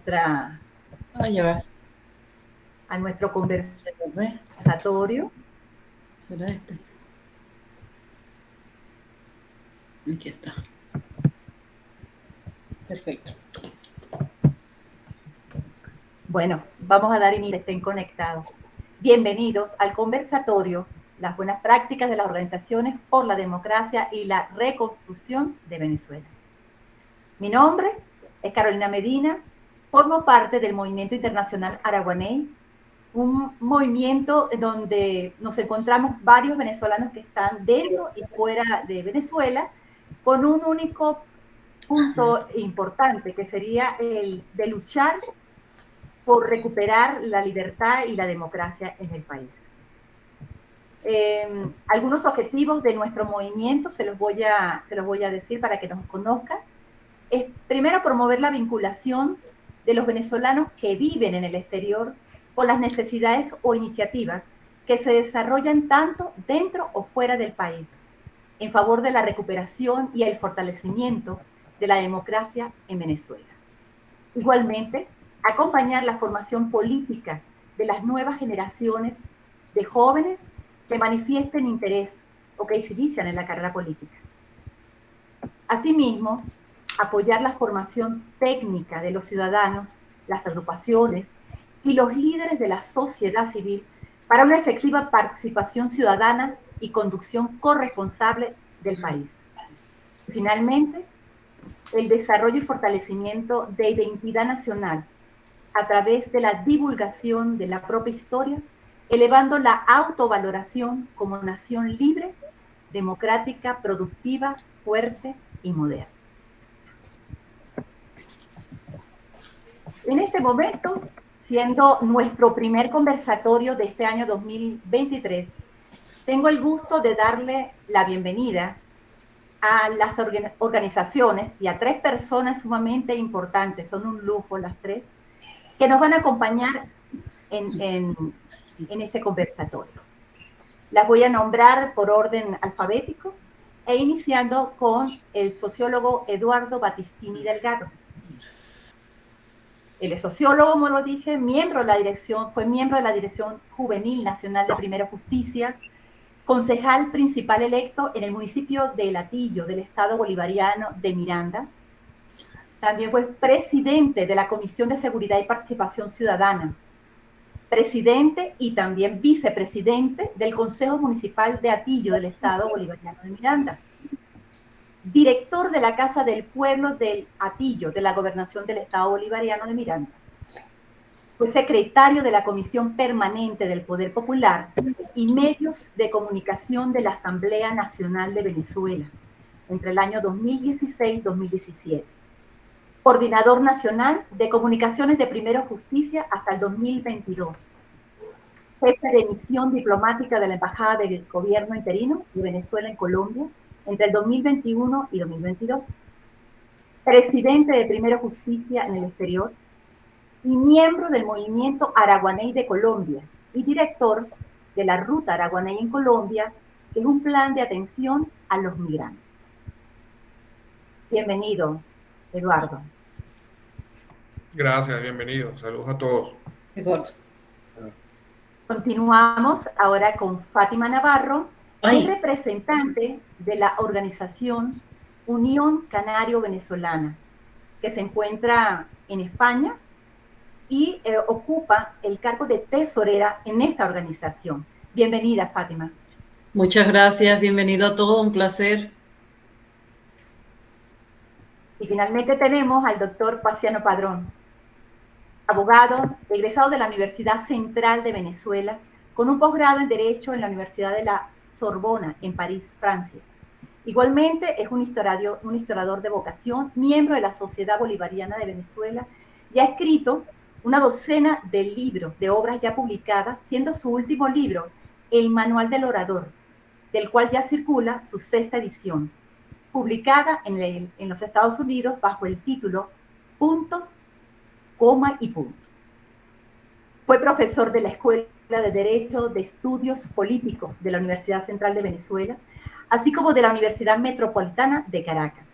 nuestra, Ya va. a nuestro ¿Se lo ve? conversatorio. ¿Será este? Aquí está. Perfecto. Bueno, vamos a dar inicio, estén conectados. Bienvenidos al conversatorio, las buenas prácticas de las organizaciones por la democracia y la reconstrucción de Venezuela. Mi nombre es Carolina Medina, formo parte del Movimiento Internacional Araguaney, un movimiento donde nos encontramos varios venezolanos que están dentro y fuera de Venezuela con un único punto importante, que sería el de luchar por recuperar la libertad y la democracia en el país. Algunos objetivos de nuestro movimiento se los voy a decir para que nos conozcan. Es primero promover la vinculación de los venezolanos que viven en el exterior con las necesidades o iniciativas que se desarrollan tanto dentro o fuera del país, en favor de la recuperación y el fortalecimiento de la democracia en Venezuela. Igualmente, acompañar la formación política de las nuevas generaciones de jóvenes que manifiesten interés o que se inician en la carrera política. Asimismo, apoyar la formación técnica de los ciudadanos, las agrupaciones y los líderes de la sociedad civil para una efectiva participación ciudadana y conducción corresponsable del país. Finalmente, el desarrollo y fortalecimiento de identidad nacional a través de la divulgación de la propia historia, elevando la autovaloración como nación libre, democrática, productiva, fuerte y moderna. En este momento, siendo nuestro primer conversatorio de este año 2023, tengo el gusto de darle la bienvenida a las organizaciones y a tres personas sumamente importantes, son un lujo las tres, que nos van a acompañar en este conversatorio. Las voy a nombrar por orden alfabético e iniciando con el sociólogo Eduardo Battistini Delgado. Él es sociólogo, como lo dije, fue miembro de la Dirección Juvenil Nacional de Primera Justicia, concejal principal electo en el municipio de Latillo, del Estado Bolivariano de Miranda. También fue presidente de la Comisión de Seguridad y Participación Ciudadana, presidente y también vicepresidente del Consejo Municipal de Atillo del Estado Bolivariano de Miranda, director de la Casa del Pueblo del Atillo de la Gobernación del Estado Bolivariano de Miranda. Fue secretario de la Comisión Permanente del Poder Popular y Medios de Comunicación de la Asamblea Nacional de Venezuela entre el año 2016-2017. Coordinador Nacional de Comunicaciones de Primera Justicia hasta el 2022. Jefe de misión diplomática de la Embajada del Gobierno Interino de Venezuela en Colombia entre el 2021 y 2022. Presidente de Primera Justicia en el exterior y miembro del Movimiento Araguaney de Colombia y director de la Ruta Araguaney en Colombia, que es un plan de atención a los migrantes. Bienvenido, Eduardo. Gracias, bienvenido. Saludos a todos. Eduardo. Continuamos ahora con Fátima Navarro, que es Ay, representante de la organización Unión Canario Venezolana, que se encuentra en España y ocupa el cargo de tesorera en esta organización. Bienvenida, Fátima. muchas gracias. Bienvenido a todos. Un placer. Y finalmente tenemos al doctor Paciano Padrón, abogado, egresado de la Universidad Central de Venezuela, con un posgrado en Derecho en la Universidad de la Sorbona, en París, Francia. Igualmente es un historiador de vocación, miembro de la Sociedad Bolivariana de Venezuela, y ha escrito una docena de libros, de obras ya publicadas, siendo su último libro El Manual del Orador, del cual ya circula su sexta edición, publicada en los Estados Unidos bajo el título Punto, Coma y Punto. Fue profesor de la Escuela de Derecho de Estudios Políticos de la Universidad Central de Venezuela, así como de la Universidad Metropolitana de Caracas.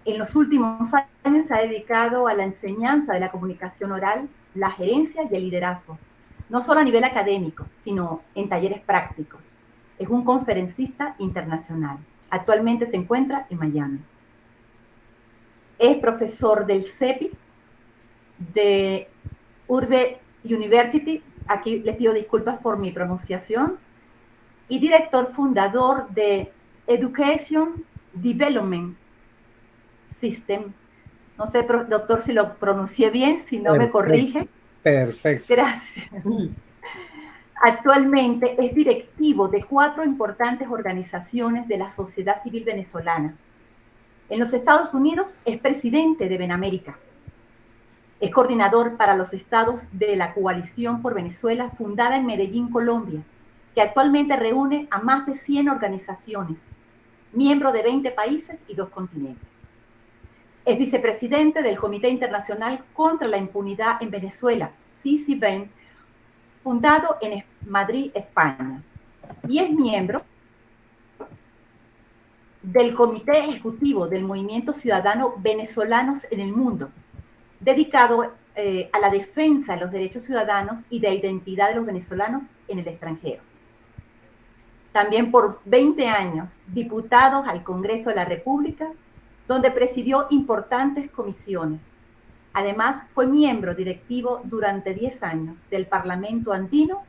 En los últimos años se ha dedicado a la enseñanza de la comunicación oral, la gerencia y el liderazgo, no solo a nivel académico, sino en talleres prácticos. Es un conferencista internacional. Actualmente se encuentra en Miami. Es profesor del CEPI, de Urbe University, aquí les pido disculpas por mi pronunciación, y director fundador de Education Development System. No sé, doctor, si lo pronuncié bien, si no me corrige. Perfecto. Gracias. Actualmente es directivo de 4 importantes organizaciones de la sociedad civil venezolana. En los Estados Unidos es presidente de Benamérica. Es coordinador para los estados de la Coalición por Venezuela, fundada en Medellín, Colombia, que actualmente reúne a más de 100 organizaciones, miembro de 20 países y 2 continentes. Es vicepresidente del Comité Internacional contra la Impunidad en Venezuela, CICIBEN, fundado en Madrid, España. Y es miembro del Comité Ejecutivo del Movimiento Ciudadano Venezolanos en el Mundo, dedicado a la defensa de los derechos ciudadanos y de identidad de los venezolanos en el extranjero. También por 20 años, diputado al Congreso de la República, donde presidió importantes comisiones. Además, fue miembro directivo durante 10 años del Parlamento Andino,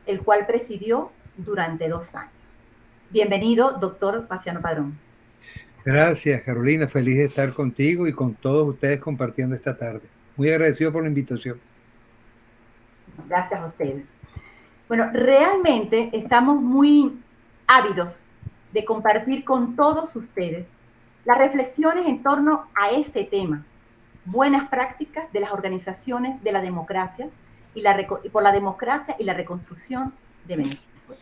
el cual presidió durante 2 años. Bienvenido, doctor Paciano Padrón. Gracias, Carolina. Feliz de estar contigo y con todos ustedes compartiendo esta tarde. Muy agradecido por la invitación. Gracias a ustedes. Bueno, realmente estamos muy ávidos de compartir con todos ustedes las reflexiones en torno a este tema, buenas prácticas de las organizaciones de la democracia y por la democracia y la reconstrucción de Venezuela.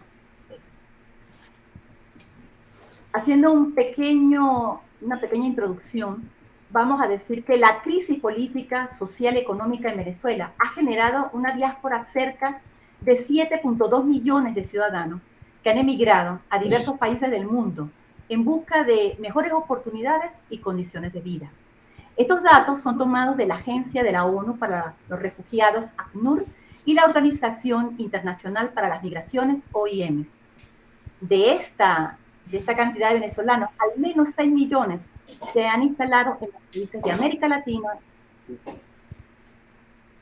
Haciendo una pequeña introducción, vamos a decir que la crisis política, social y económica en Venezuela ha generado una diáspora cerca de 7.2 millones de ciudadanos que han emigrado a diversos países del mundo en busca de mejores oportunidades y condiciones de vida. Estos datos son tomados de la Agencia de la ONU para los Refugiados, ACNUR, y la Organización Internacional para las Migraciones, OIM. De esta cantidad de venezolanos, al menos 6 millones se han instalado en los países de América Latina.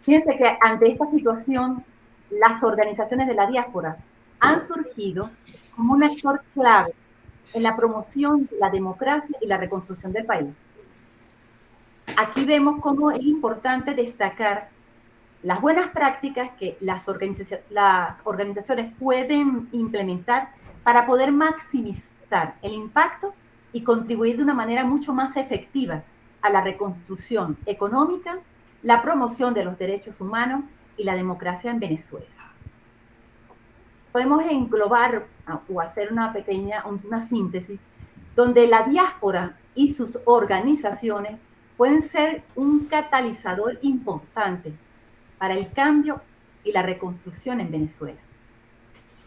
Fíjense que ante esta situación, las organizaciones de la diáspora han surgido como un actor clave en la promoción de la democracia y la reconstrucción del país. Aquí vemos cómo es importante destacar las buenas prácticas que las organizaciones pueden implementar para poder maximizar el impacto y contribuir de una manera mucho más efectiva a la reconstrucción económica, la promoción de los derechos humanos y la democracia en Venezuela. Podemos englobar o hacer una síntesis donde la diáspora y sus organizaciones pueden ser un catalizador importante para el cambio y la reconstrucción en Venezuela.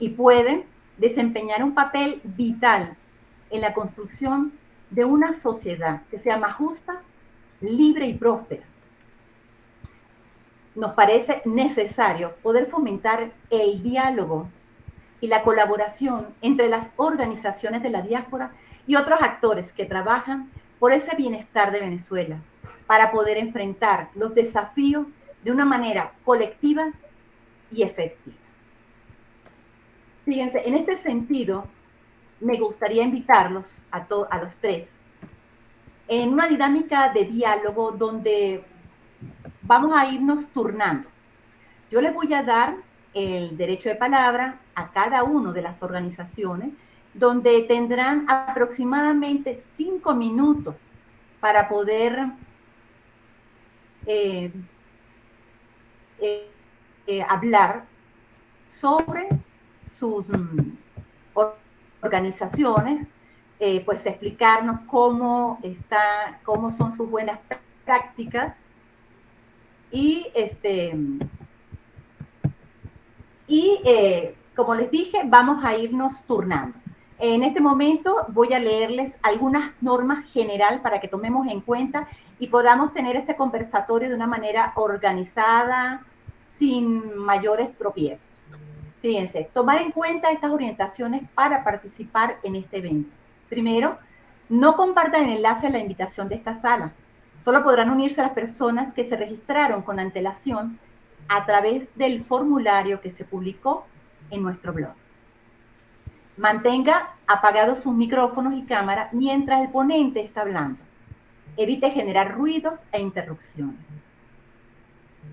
Y pueden desempeñar un papel vital en la construcción de una sociedad que sea más justa, libre y próspera. Nos parece necesario poder fomentar el diálogo y la colaboración entre las organizaciones de la diáspora y otros actores que trabajan por ese bienestar de Venezuela, para poder enfrentar los desafíos de una manera colectiva y efectiva. Fíjense, en este sentido, me gustaría invitarlos a los tres en una dinámica de diálogo donde vamos a irnos turnando. Yo les voy a dar el derecho de palabra a cada una de las organizaciones, donde tendrán aproximadamente 5 minutos para poder hablar sobre sus organizaciones, pues explicarnos cómo son sus buenas prácticas como les dije, vamos a irnos turnando. En este momento voy a leerles algunas normas general para que tomemos en cuenta y podamos tener ese conversatorio de una manera organizada, sin mayores tropiezos. Fíjense, tomar en cuenta estas orientaciones para participar en este evento. Primero, no compartan el enlace a la invitación de esta sala. Solo podrán unirse las personas que se registraron con antelación a través del formulario que se publicó en nuestro blog. Mantenga apagados sus micrófonos y cámara mientras el ponente está hablando. Evite generar ruidos e interrupciones.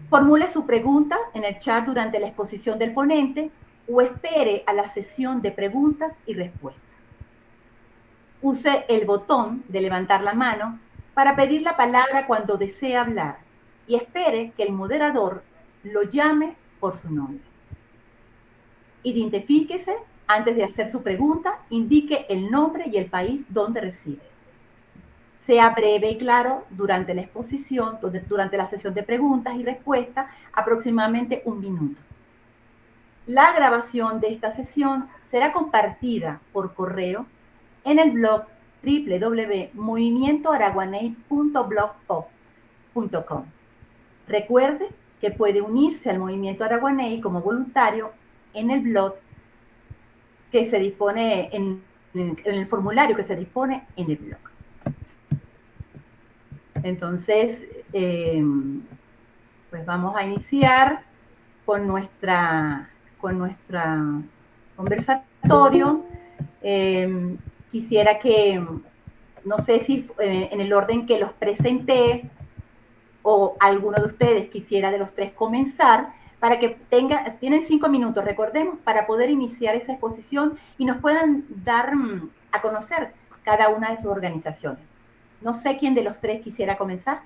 Formule su pregunta en el chat durante la exposición del ponente o espere a la sesión de preguntas y respuestas. Use el botón de levantar la mano para pedir la palabra cuando desee hablar y espere que el moderador lo llame por su nombre. Identifíquese antes de hacer su pregunta, indique el nombre y el país donde reside. Sea breve y claro durante la exposición, durante la sesión de preguntas y respuestas, aproximadamente 1 minuto. La grabación de esta sesión será compartida por correo en el blog www.movimientoaraguaney.blogspot.com. Recuerde que puede unirse al Movimiento Araguaney como voluntario en el blog que se dispone en el formulario que se dispone en el blog. Entonces, pues vamos a iniciar con nuestra conversatorio. Quisiera que, no sé si en el orden que los presenté o alguno de ustedes quisiera de los tres comenzar, para que tienen 5 minutos, recordemos, para poder iniciar esa exposición y nos puedan dar a conocer cada una de sus organizaciones. No sé quién de los tres quisiera comenzar.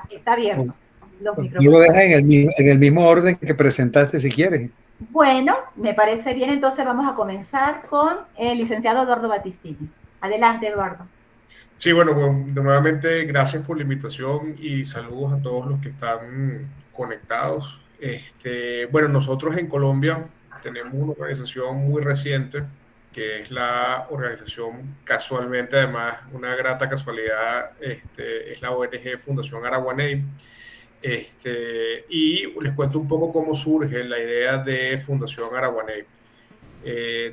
Está abierto. Los micrófonos. Lo dejas en el mismo orden que presentaste, si quieres. Bueno, me parece bien. Entonces vamos a comenzar con el licenciado Eduardo Battistini. Adelante, Eduardo. Sí, bueno, nuevamente gracias por la invitación y saludos a todos los que están conectados. Bueno, nosotros en Colombia tenemos una organización muy reciente, que es la organización, casualmente, además, una grata casualidad, es la ONG Fundación Araguaney. Y les cuento un poco cómo surge la idea de Fundación Araguaney.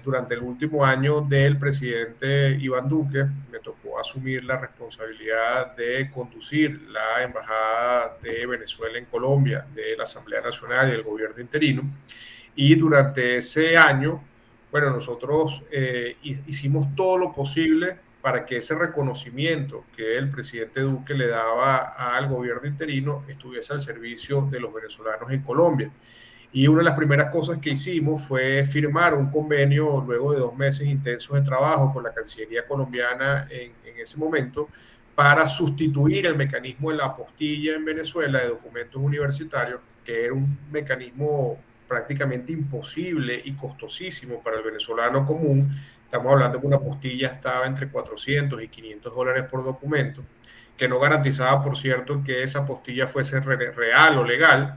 Durante el último año del presidente Iván Duque, me tocó asumir la responsabilidad de conducir la Embajada de Venezuela en Colombia, de la Asamblea Nacional y del gobierno interino. Y durante ese año, bueno, nosotros hicimos todo lo posible para que ese reconocimiento que el presidente Duque le daba al gobierno interino estuviese al servicio de los venezolanos en Colombia. Y una de las primeras cosas que hicimos fue firmar un convenio luego de 2 meses intensos de trabajo con la Cancillería colombiana en ese momento, para sustituir el mecanismo de la apostilla en Venezuela de documentos universitarios, que era un mecanismo prácticamente imposible y costosísimo para el venezolano común. Estamos hablando de que una apostilla estaba entre $400 y $500 por documento, que no garantizaba, por cierto, que esa apostilla fuese real o legal.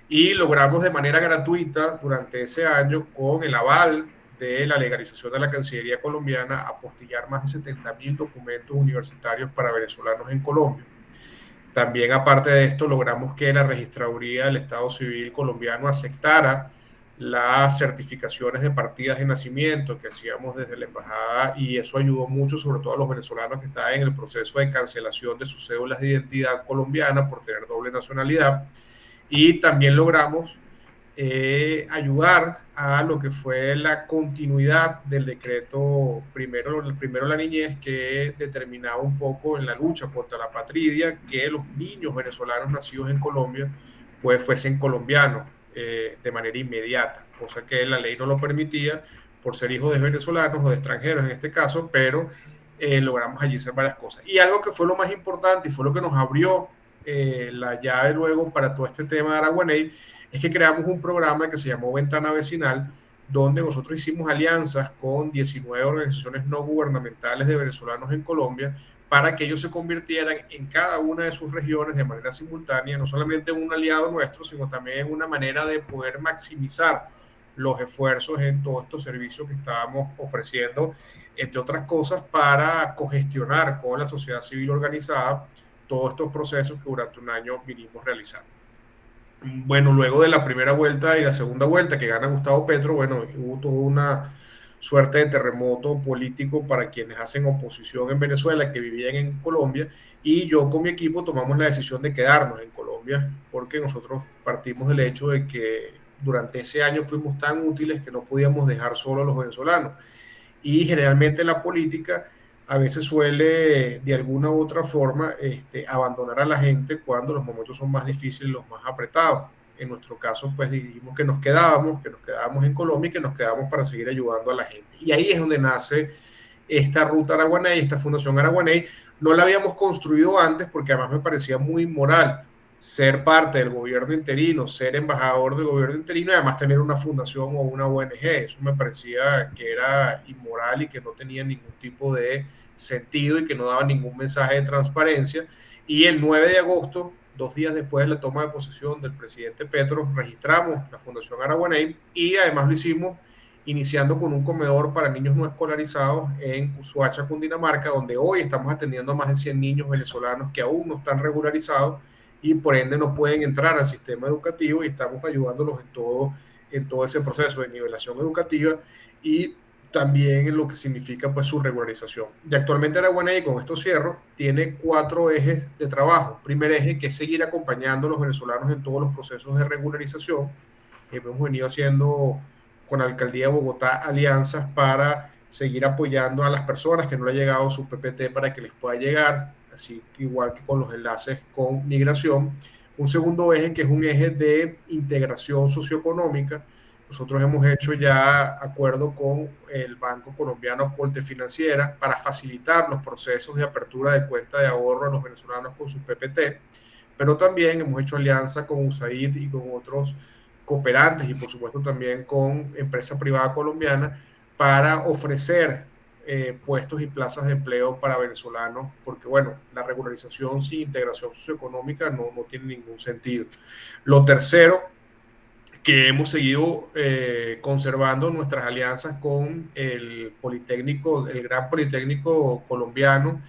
Y logramos de manera gratuita durante ese año, con el aval de la legalización de la Cancillería colombiana, apostillar más de 70.000 documentos universitarios para venezolanos en Colombia. También, aparte de esto, logramos que la Registraduría del Estado Civil colombiano aceptara las certificaciones de partidas de nacimiento que hacíamos desde la embajada, y eso ayudó mucho, sobre todo a los venezolanos que estaban en el proceso de cancelación de sus cédulas de identidad colombiana por tener doble nacionalidad. Y también logramos ayudar a lo que fue la continuidad del decreto primero la niñez, que determinaba un poco en la lucha contra la apatridia que los niños venezolanos nacidos en Colombia pues fuesen colombianos de manera inmediata, cosa que la ley no lo permitía por ser hijos de venezolanos o de extranjeros en este caso, pero logramos allí hacer varias cosas. Y algo que fue lo más importante y fue lo que nos abrió la llave luego para todo este tema de Araguaney, es que creamos un programa que se llamó Ventana Vecinal, donde nosotros hicimos alianzas con 19 organizaciones no gubernamentales de venezolanos en Colombia, para que ellos se convirtieran en cada una de sus regiones de manera simultánea, no solamente en un aliado nuestro, sino también en una manera de poder maximizar los esfuerzos en todos estos servicios que estábamos ofreciendo, entre otras cosas, para cogestionar con la sociedad civil organizada todos estos procesos que durante un año vinimos realizando. Bueno, luego de la primera vuelta y la segunda vuelta que gana Gustavo Petro, bueno, hubo toda una suerte de terremoto político para quienes hacen oposición en Venezuela, que vivían en Colombia, y yo con mi equipo tomamos la decisión de quedarnos en Colombia, porque nosotros partimos del hecho de que durante ese año fuimos tan útiles que no podíamos dejar solo a los venezolanos. Y generalmente la política a veces suele de alguna u otra forma abandonar a la gente cuando los momentos son más difíciles, los más apretados. En nuestro caso, pues dijimos que nos quedábamos en Colombia y que nos quedábamos para seguir ayudando a la gente. Y ahí es donde nace esta ruta Araguaney, esta fundación Araguaney. No la habíamos construido antes porque además me parecía muy inmoral ser parte del gobierno interino, ser embajador del gobierno interino y además tener una fundación o una ONG. Eso me parecía que era inmoral y que no tenía ningún tipo de sentido y que no daba ningún mensaje de transparencia. Y el 9 de agosto, 2 días después de la toma de posesión del presidente Petro, registramos la Fundación Araguaney y además lo hicimos iniciando con un comedor para niños no escolarizados en Suacha, Cundinamarca, donde hoy estamos atendiendo a más de 100 niños venezolanos que aún no están regularizados y por ende no pueden entrar al sistema educativo, y estamos ayudándolos en todo ese proceso de nivelación educativa y también en lo que significa pues su regularización. Y actualmente Araguaney, con esto cierro, tiene 4 ejes de trabajo. Primer eje, que es seguir acompañando a los venezolanos en todos los procesos de regularización. Hemos venido haciendo con la Alcaldía de Bogotá alianzas para seguir apoyando a las personas que no le ha llegado su PPT para que les pueda llegar, así igual que con los enlaces con migración. Un segundo eje, que es un eje de integración socioeconómica. Nosotros hemos hecho ya acuerdo con el Banco Colombiano Corte Financiera para facilitar los procesos de apertura de cuenta de ahorro a los venezolanos con su PPT, pero también hemos hecho alianza con USAID y con otros cooperantes y por supuesto también con empresa privada colombiana para ofrecer puestos y plazas de empleo para venezolanos, porque bueno, la regularización sin integración socioeconómica no tiene ningún sentido. Lo tercero, que hemos seguido conservando nuestras alianzas con el Politécnico, el Gran Politécnico Colombiano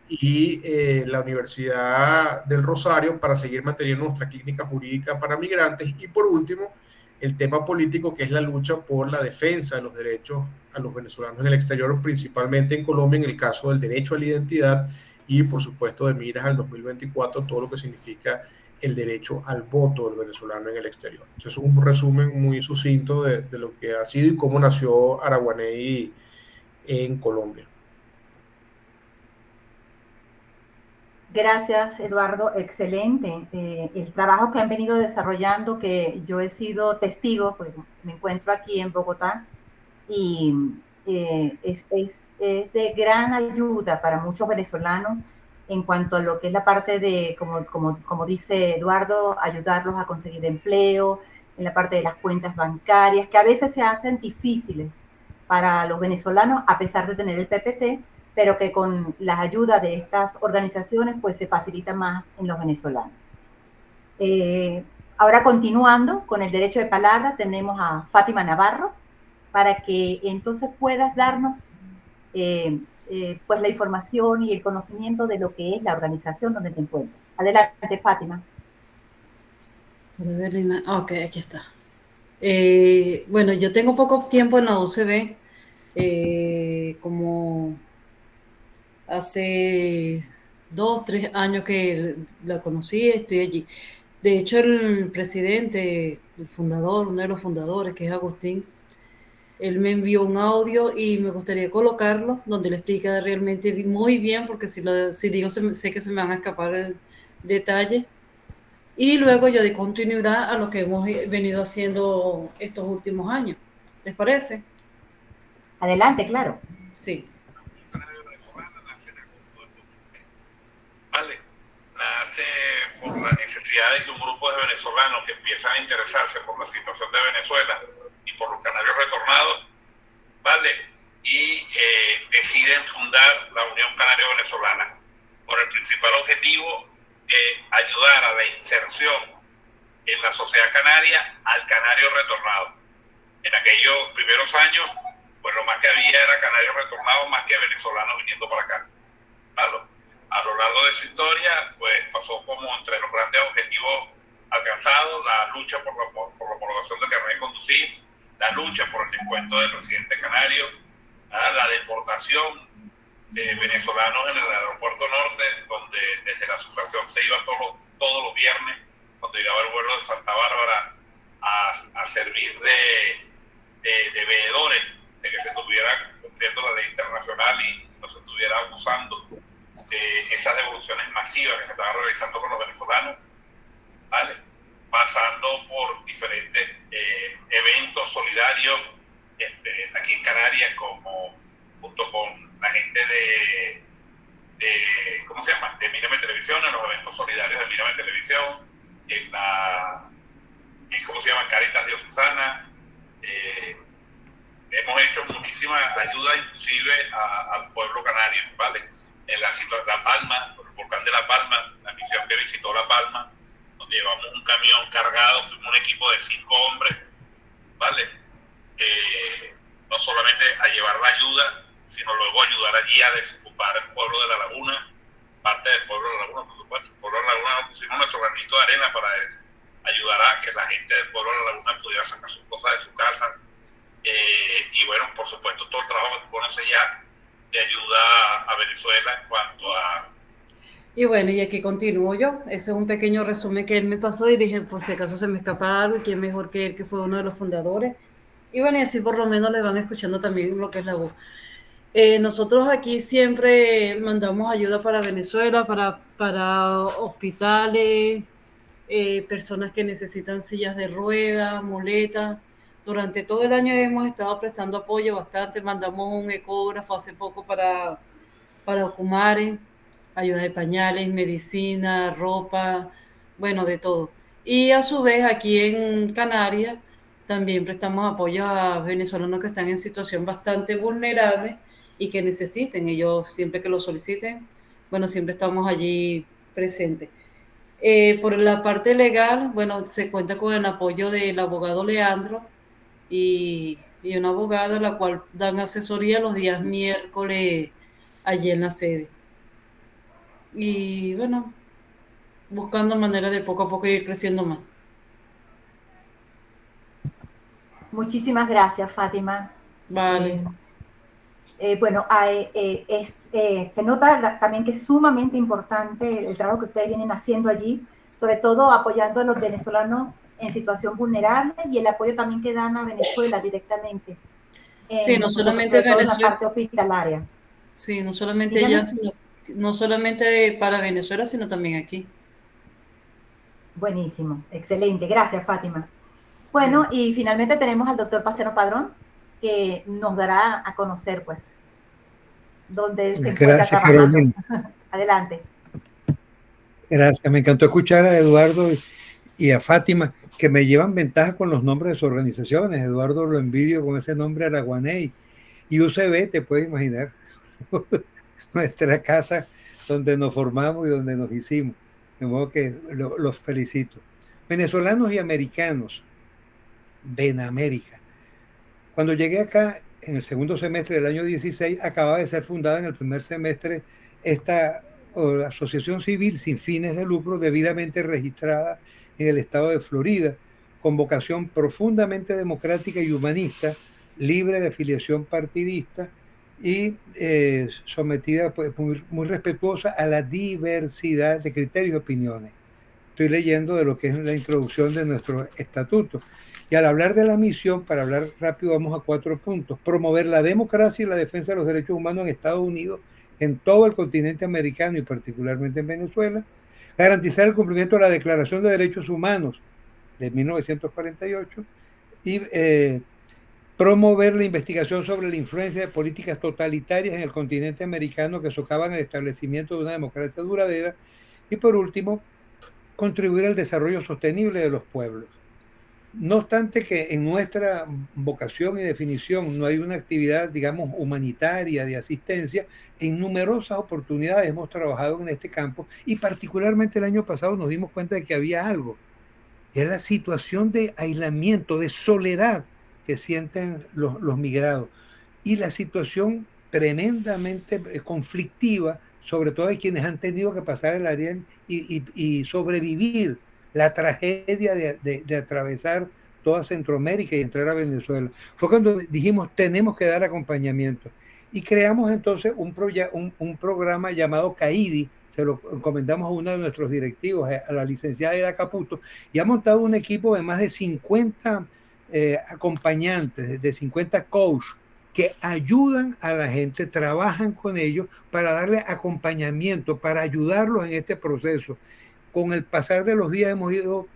y la Universidad del Rosario para seguir manteniendo nuestra clínica jurídica para migrantes. Y por último, el tema político, que es la lucha por la defensa de los derechos a los venezolanos en el exterior, principalmente en Colombia, en el caso del derecho a la identidad y por supuesto de miras al 2024, todo lo que significa el derecho al voto del venezolano en el exterior. Eso es un resumen muy sucinto de lo que ha sido y cómo nació Araguaney en Colombia. Gracias, Eduardo. Excelente. El trabajo que han venido desarrollando, que yo he sido testigo, pues me encuentro aquí en Bogotá, y es de gran ayuda para muchos venezolanos en cuanto a lo que es la parte de, como dice Eduardo, ayudarlos a conseguir empleo, en la parte de las cuentas bancarias, que a veces se hacen difíciles para los venezolanos, a pesar de tener el PPT, pero que con la ayuda de estas organizaciones pues se facilita más en los venezolanos. Ahora, continuando con el derecho de palabra, tenemos a Fátima Navarro para que entonces puedas darnos pues la información y el conocimiento de lo que es la organización donde te encuentras. Adelante, Fátima. Ok, aquí está. Bueno, yo tengo poco tiempo en la UCB, como hace 2, 3 años que la conocí, estoy allí. De hecho, el presidente, el fundador, uno de los fundadores, que es Agustín, él me envió un audio y me gustaría colocarlo, donde le explica realmente muy bien, porque si digo, sé que se me van a escapar detalles. Y luego yo di continuidad a lo que hemos venido haciendo estos últimos años. ¿Les parece? Adelante, claro. Sí. Vale. Nace por la necesidad de que un grupo de venezolanos que empiezan a interesarse por la situación de Venezuela y por los canarios retornados, ¿vale? Y deciden fundar la Unión Canario Venezolana por el principal objetivo de ayudar a la inserción en la sociedad canaria al canario retornado. En aquellos primeros años, pues lo más que había era canarios retornados más que venezolanos viniendo para acá. A lo largo de su historia, pues pasó como entre los grandes objetivos alcanzados, la lucha por la homologación del carnet de conducir, la lucha por el descuento del residente canario, la deportación de venezolanos en el aeropuerto norte, donde desde la asociación se iba todos los viernes, cuando llegaba el vuelo de Santa Bárbara, a servir de veedores, de que se estuviera cumpliendo la ley internacional y no se estuviera abusando de esas devoluciones masivas que se estaban realizando con los venezolanos, ¿vale? Pasando por diferentes eventos solidarios aquí en Canarias, como junto con la gente de ¿cómo se llama? De Mírame Televisión, en los eventos solidarios de Mírame Televisión, ¿cómo se llama? Caritas Diocesana. Hemos hecho muchísima ayuda inclusive al pueblo canario, ¿vale? En La Palma, el volcán de La Palma, la misión que visitó La Palma, donde llevamos un camión cargado, fuimos un equipo de 5 hombres, ¿vale? No solamente a llevar la ayuda, sino luego ayudar allí a desocupar el pueblo de La Laguna, parte del pueblo de La Laguna, por supuesto. El pueblo de La Laguna pusimos nuestro granito de arena para ayudar a que la gente del pueblo de La Laguna pudiera sacar sus cosas de su casa. Y bueno, por supuesto, todo el trabajo que conoce ya de ayuda a Venezuela en cuanto a... Y bueno, y aquí continúo yo. Ese es un pequeño resumen que él me pasó y dije, por si acaso se me escapa algo, y quién mejor que él, que fue uno de los fundadores. Y bueno, y así por lo menos le van escuchando también lo que es la voz. Nosotros aquí siempre mandamos ayuda para Venezuela, para hospitales, personas que necesitan sillas de ruedas, muletas. Durante todo el año hemos estado prestando apoyo bastante. Mandamos un ecógrafo hace poco para Ocumare, ayuda de pañales, medicina, ropa, bueno, de todo. Y a su vez aquí en Canarias también prestamos apoyo a venezolanos que están en situación bastante vulnerable y que necesiten. Ellos siempre que lo soliciten, bueno, siempre estamos allí presentes. Por la parte legal, bueno, se cuenta con el apoyo del abogado Leandro y una abogada, la cual dan asesoría los días miércoles allí en la sede. Y bueno, buscando manera de poco a poco ir creciendo más. Muchísimas gracias, Fátima. Vale. Bueno, se nota también que es sumamente importante el trabajo que ustedes vienen haciendo allí, sobre todo apoyando a los venezolanos en situación vulnerable y el apoyo también que dan a Venezuela directamente. Sí, no solamente Venezuela. En la parte hospitalaria. Sí, no solamente ella, sino, no solamente para Venezuela, sino también aquí. Buenísimo, excelente. Gracias, Fátima. Bueno, y finalmente tenemos al doctor Paceno Padrón, que nos dará a conocer, pues, dónde él se encuentra trabajando. Carolina. Adelante. Gracias, me encantó escuchar a Eduardo y a Fátima, que me llevan ventaja con los nombres de sus organizaciones. Eduardo lo envidio con ese nombre Araguaney. Y UCB, te puedes imaginar, nuestra casa donde nos formamos y donde nos hicimos. De modo que los felicito. Venezolanos y americanos, Benamérica. Cuando llegué acá, en el segundo semestre del año 16, acababa de ser fundada en el primer semestre esta asociación civil sin fines de lucro debidamente registrada en el estado de Florida, con vocación profundamente democrática y humanista, libre de afiliación partidista y sometida, pues, muy respetuosa a la diversidad de criterios y opiniones. Estoy leyendo de lo que es la introducción de nuestro estatuto. Y al hablar de la misión, para hablar rápido, vamos a 4 puntos. Promover la democracia y la defensa de los derechos humanos en Estados Unidos, en todo el continente americano y particularmente en Venezuela. Garantizar el cumplimiento de la Declaración de Derechos Humanos de 1948 y promover la investigación sobre la influencia de políticas totalitarias en el continente americano que socavan el establecimiento de una democracia duradera. Y por último, contribuir al desarrollo sostenible de los pueblos. No obstante que en nuestra vocación y definición no hay una actividad, digamos, humanitaria de asistencia, en numerosas oportunidades hemos trabajado en este campo y particularmente el año pasado nos dimos cuenta de que había algo. Es la situación de aislamiento, de soledad que sienten los migrados. Y la situación tremendamente conflictiva, sobre todo de quienes han tenido que pasar el Ariel y sobrevivir la tragedia de atravesar toda Centroamérica y entrar a Venezuela. Fue cuando dijimos, tenemos que dar acompañamiento. Y creamos entonces un programa llamado CAIDI, se lo encomendamos a uno de nuestros directivos, a la licenciada Eda Caputo, y ha montado un equipo de más de 50 acompañantes, de 50 coaches, que ayudan a la gente, trabajan con ellos para darle acompañamiento, para ayudarlos en este proceso. Con el pasar de los días hemos ido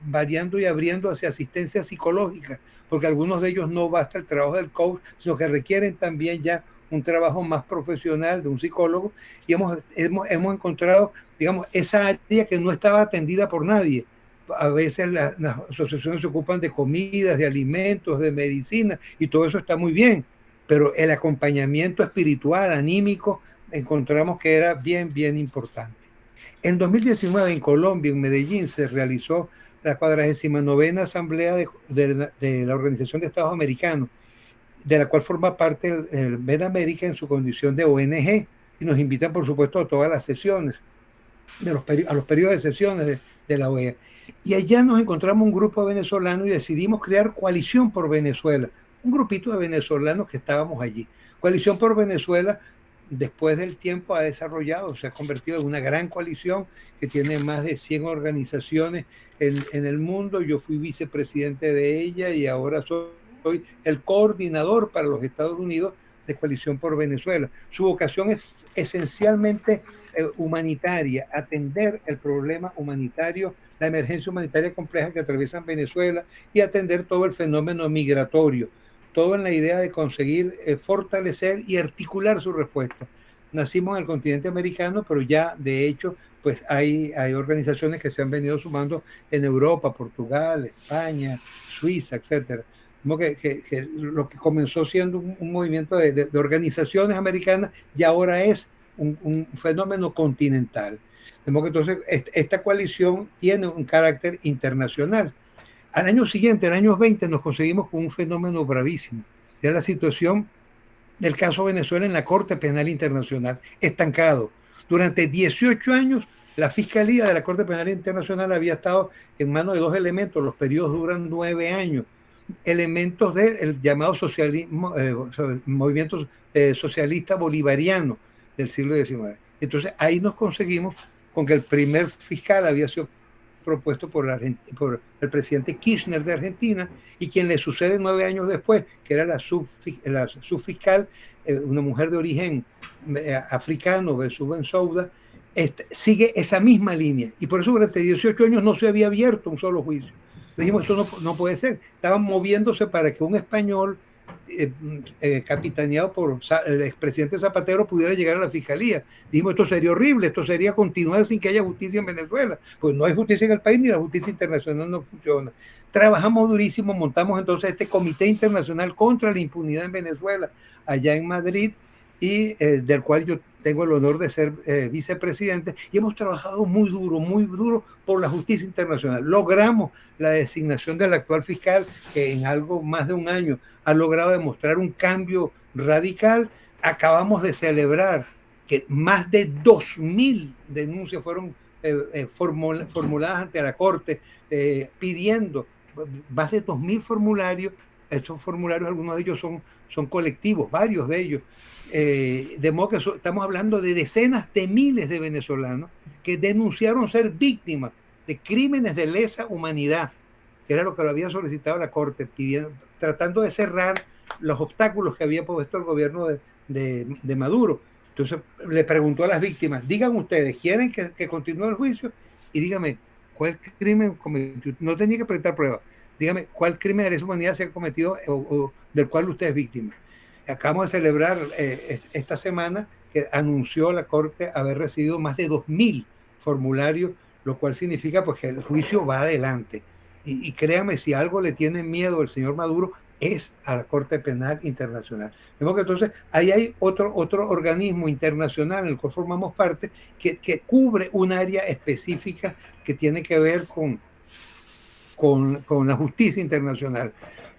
variando y abriendo hacia asistencia psicológica, porque algunos de ellos no basta el trabajo del coach, sino que requieren también ya un trabajo más profesional de un psicólogo, y hemos encontrado, digamos, esa área que no estaba atendida por nadie. A veces las asociaciones se ocupan de comidas, de alimentos, de medicina, y todo eso está muy bien, pero el acompañamiento espiritual, anímico, encontramos que era bien, bien importante. En 2019 en Colombia, en Medellín, se realizó la 49ª Asamblea de la Organización de Estados Americanos, de la cual forma parte el MedAmerica en su condición de ONG, y nos invitan, por supuesto, a todas las sesiones, a los periodos de sesiones de la OEA. Y allá nos encontramos un grupo de venezolanos y decidimos crear Coalición por Venezuela, un grupito de venezolanos que estábamos allí. Coalición por Venezuela, después del tiempo, ha desarrollado, se ha convertido en una gran coalición que tiene más de 100 organizaciones en el mundo. Yo fui vicepresidente de ella y ahora soy el coordinador para los Estados Unidos de Coalición por Venezuela. Su vocación es esencialmente humanitaria, atender el problema humanitario, la emergencia humanitaria compleja que atraviesa Venezuela, y atender todo el fenómeno migratorio, todo en la idea de conseguir fortalecer y articular su respuesta. Nacimos en el continente americano, pero ya de hecho pues hay organizaciones que se han venido sumando en Europa, Portugal, España, Suiza, etcétera. Como que lo que comenzó siendo un movimiento de organizaciones americanas ya ahora es un fenómeno continental. De modo que entonces esta coalición tiene un carácter internacional. Al año siguiente, el año 20, nos conseguimos con un fenómeno bravísimo. Era la situación del caso Venezuela en la Corte Penal Internacional, estancado. Durante 18 años, la Fiscalía de la Corte Penal Internacional había estado en manos de dos elementos, los periodos duran 9 años, elementos del llamado socialismo, movimiento socialista bolivariano del siglo XIX. Entonces ahí nos conseguimos con que el primer fiscal había sido propuesto por el presidente Kirchner de Argentina, y quien le sucede 9 años después, que era la subfiscal, una mujer de origen africano, Besú Bensouda, sigue esa misma línea, y por eso durante 18 años no se había abierto un solo juicio. Dijimos, esto no puede ser. Estaban moviéndose para que un español capitaneado por el expresidente Zapatero pudiera llegar a la fiscalía. Dijimos, esto sería horrible, esto sería continuar sin que haya justicia en Venezuela. Pues no hay justicia en el país, ni la justicia internacional no funciona. Trabajamos durísimo, montamos entonces este Comité Internacional contra la Impunidad en Venezuela, allá en Madrid, y del cual yo tengo el honor de ser vicepresidente, y hemos trabajado muy duro por la justicia internacional. Logramos la designación del actual fiscal, que en algo más de un año ha logrado demostrar un cambio radical. Acabamos de celebrar que más de 2.000 denuncias fueron formuladas ante la Corte, pidiendo más de 2.000 formularios. Estos formularios, algunos de ellos son colectivos, varios de ellos. De modo que estamos hablando de decenas de miles de venezolanos que denunciaron ser víctimas de crímenes de lesa humanidad, que era lo que lo había solicitado la Corte, tratando de cerrar los obstáculos que había puesto el gobierno de Maduro. Entonces le preguntó a las víctimas, digan ustedes, ¿quieren que continúe el juicio? Y dígame, ¿cuál crimen cometió? No tenía que presentar pruebas. Dígame, ¿cuál crimen de lesa humanidad se ha cometido o del cual usted es víctima? Acabamos de celebrar esta semana que anunció la Corte haber recibido más de 2.000 formularios, lo cual significa pues, que el juicio va adelante. Y créame, si algo le tiene miedo el señor Maduro, es a la Corte Penal Internacional. Vemos que entonces ahí hay otro organismo internacional en el cual formamos parte que cubre un área específica que tiene que ver con la justicia internacional.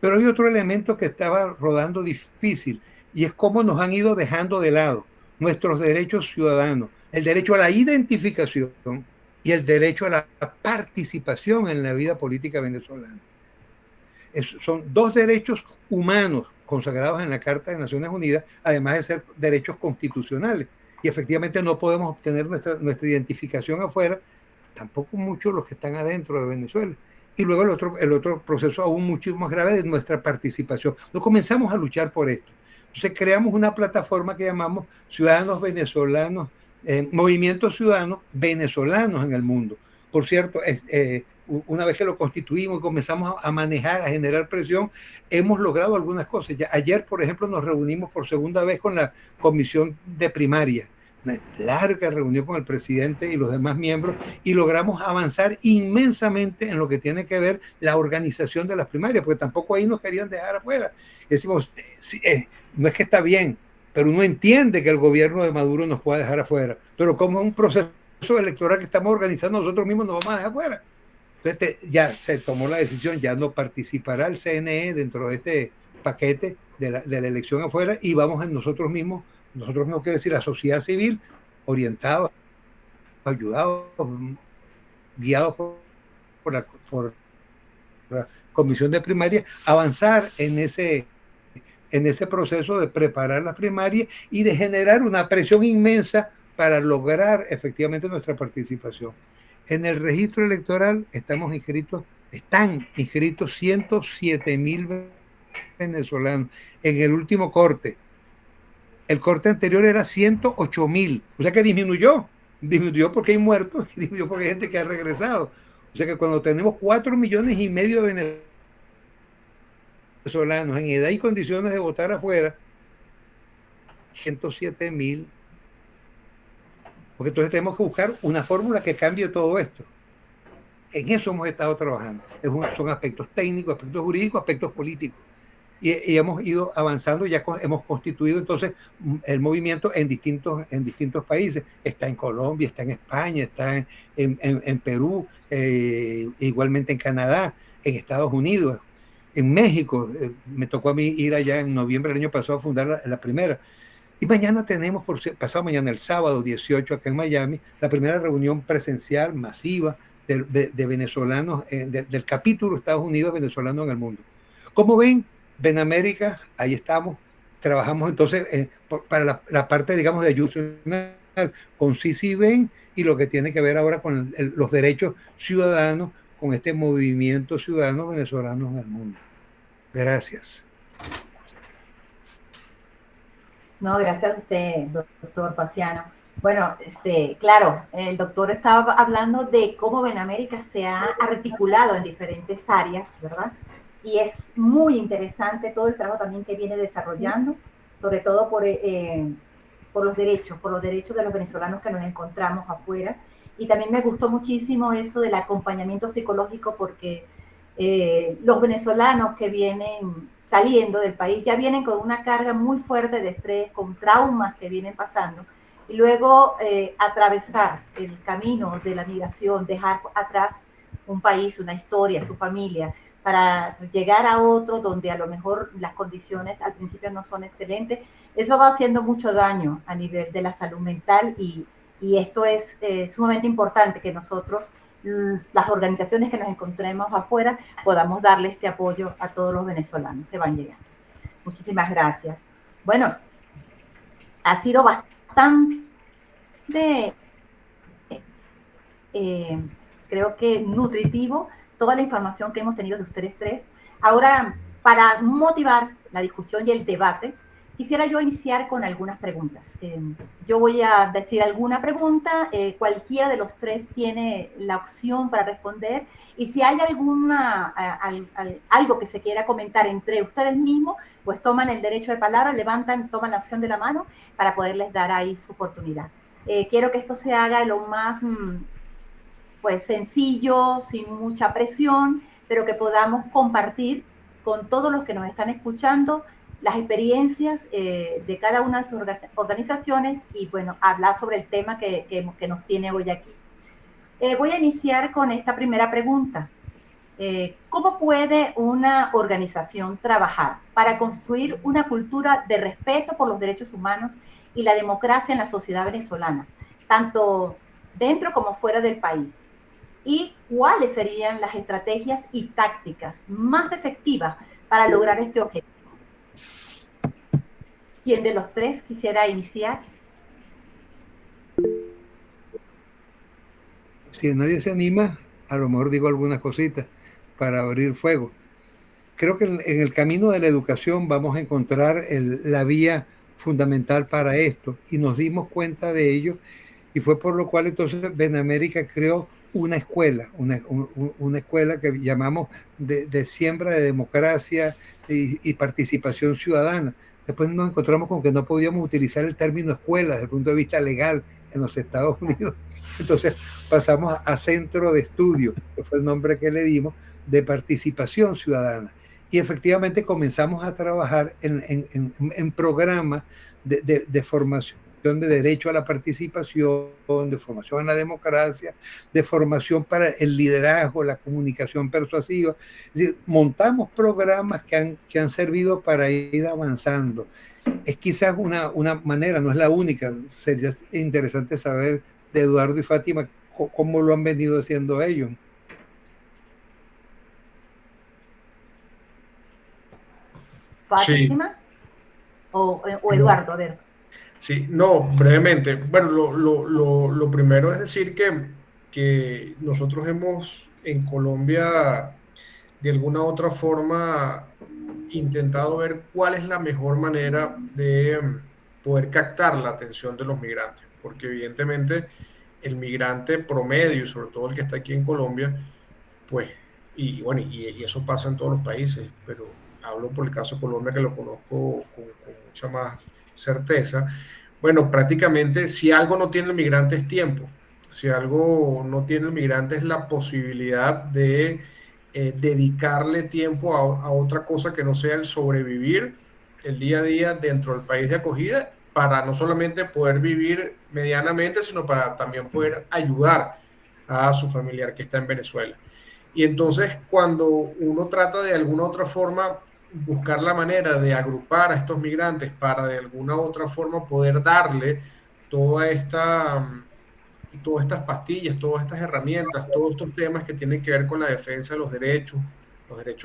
Pero hay otro elemento que estaba rodando difícil, y es cómo nos han ido dejando de lado nuestros derechos ciudadanos, el derecho a la identificación y el derecho a la participación en la vida política venezolana. Son dos derechos humanos consagrados en la Carta de Naciones Unidas, además de ser derechos constitucionales. Y efectivamente no podemos obtener nuestra identificación afuera, tampoco muchos los que están adentro de Venezuela. Y luego el otro proceso aún mucho más grave de nuestra participación. Nos comenzamos a luchar por esto. Entonces creamos una plataforma que llamamos Ciudadanos Venezolanos, Movimientos Ciudadanos Venezolanos en el Mundo. Por cierto, una vez que lo constituimos y comenzamos a manejar, a generar presión, hemos logrado algunas cosas. Ya, ayer, por ejemplo, nos reunimos por segunda vez con la Comisión de Primaria, una larga reunión con el presidente y los demás miembros, y logramos avanzar inmensamente en lo que tiene que ver la organización de las primarias, porque tampoco ahí nos querían dejar afuera. Decimos, no es que está bien, pero uno entiende que el gobierno de Maduro nos pueda dejar afuera, pero como es un proceso electoral que estamos organizando nosotros mismos, nos vamos a dejar afuera. Entonces ya se tomó la decisión, ya no participará el CNE dentro de este paquete de la elección afuera, y vamos en nosotros mismos quiere decir la sociedad civil, orientados, ayudados, guiados por la Comisión de Primaria, avanzar en ese proceso de preparar las primarias y de generar una presión inmensa para lograr efectivamente nuestra participación. En el registro electoral están inscritos 107,000 venezolanos. En el último corte, el corte anterior era 108,000, o sea que disminuyó porque hay muertos, disminuyó porque hay gente que ha regresado. O sea que cuando tenemos 4,5 millones de venezolanos en edad y condiciones de votar afuera, 107,000, porque entonces tenemos que buscar una fórmula que cambie todo esto. En eso hemos estado trabajando. Son aspectos técnicos, aspectos jurídicos, aspectos políticos. Y hemos ido avanzando, ya hemos constituido entonces el movimiento en distintos países. Está en Colombia, está en España, está en Perú, igualmente en Canadá, en Estados Unidos, en México. Me tocó a mí ir allá en noviembre del año pasado a fundar la primera. Y mañana tenemos, pasado mañana, el sábado 18, acá en Miami, la primera reunión presencial masiva de venezolanos, del capítulo Estados Unidos venezolano en el mundo. Como ven, Benamérica, ahí estamos, trabajamos entonces para la parte, digamos, de ayuda con CICIBEN y lo que tiene que ver ahora con los derechos ciudadanos, con este movimiento ciudadano venezolano en el mundo. Gracias. No, gracias a usted, doctor Paciano. Bueno, claro, el doctor estaba hablando de cómo Benamérica se ha articulado en diferentes áreas, ¿verdad? Y es muy interesante todo el trabajo también que viene desarrollando, sobre todo por los derechos de los venezolanos que nos encontramos afuera. Y también me gustó muchísimo eso del acompañamiento psicológico, porque los venezolanos que vienen saliendo del país ya vienen con una carga muy fuerte de estrés, con traumas que vienen pasando. Y luego atravesar el camino de la migración, dejar atrás un país, una historia, su familia, para llegar a otro donde a lo mejor las condiciones al principio no son excelentes, eso va haciendo mucho daño a nivel de la salud mental, y esto es sumamente importante que nosotros, las organizaciones que nos encontremos afuera, podamos darle este apoyo a todos los venezolanos que van llegando. Muchísimas gracias. Bueno, ha sido bastante, creo que nutritivo, toda la información que hemos tenido de ustedes tres. Ahora, para motivar la discusión y el debate, quisiera yo iniciar con algunas preguntas. Yo voy a decir alguna pregunta, cualquiera de los tres tiene la opción para responder, y si hay algo que se quiera comentar entre ustedes mismos, pues toman el derecho de palabra, toman la opción de la mano para poderles dar ahí su oportunidad. Quiero que esto se haga lo más pues sencillo, sin mucha presión, pero que podamos compartir con todos los que nos están escuchando las experiencias de cada una de sus organizaciones y, bueno, hablar sobre el tema que nos tiene hoy aquí. Voy a iniciar con esta primera pregunta. ¿Cómo puede una organización trabajar para construir una cultura de respeto por los derechos humanos y la democracia en la sociedad venezolana, tanto dentro como fuera del país? ¿Y cuáles serían las estrategias y tácticas más efectivas para lograr este objetivo? ¿Quién de los tres quisiera iniciar? Si nadie se anima, a lo mejor digo algunas cositas para abrir fuego. Creo que en el camino de la educación vamos a encontrar la vía fundamental para esto, y nos dimos cuenta de ello, y fue por lo cual entonces Benamérica creó una escuela, una escuela que llamamos de siembra de democracia y participación ciudadana. Después nos encontramos con que no podíamos utilizar el término escuela desde el punto de vista legal en los Estados Unidos. Entonces pasamos a centro de estudio, que fue el nombre que le dimos, de participación ciudadana. Y efectivamente comenzamos a trabajar en programas de formación, de derecho a la participación, de formación en la democracia, de formación para el liderazgo, la comunicación persuasiva. Es decir, montamos programas que han servido para ir avanzando. Es quizás una manera, no es la única. Sería interesante saber de Eduardo y Fátima cómo lo han venido haciendo ellos. ¿Fátima? Sí. O Eduardo, a ver. Sí, no, brevemente. Bueno, lo primero es decir que nosotros hemos en Colombia de alguna u otra forma intentado ver cuál es la mejor manera de poder captar la atención de los migrantes, porque evidentemente el migrante promedio, y sobre todo el que está aquí en Colombia, pues, y bueno, y eso pasa en todos los países, pero hablo por el caso de Colombia, que lo conozco con mucha más certeza. Bueno, prácticamente si algo no tiene el migrante es tiempo, si algo no tiene el migrante es la posibilidad de dedicarle tiempo a otra cosa que no sea el sobrevivir el día a día dentro del país de acogida, para no solamente poder vivir medianamente, sino para también poder ayudar a su familiar que está en Venezuela. Y entonces cuando uno trata de alguna otra forma buscar la manera de agrupar a estos migrantes para de alguna otra forma poder darle toda todas estas pastillas, todas estas herramientas, todos estos temas que tienen que ver con la defensa de los derechos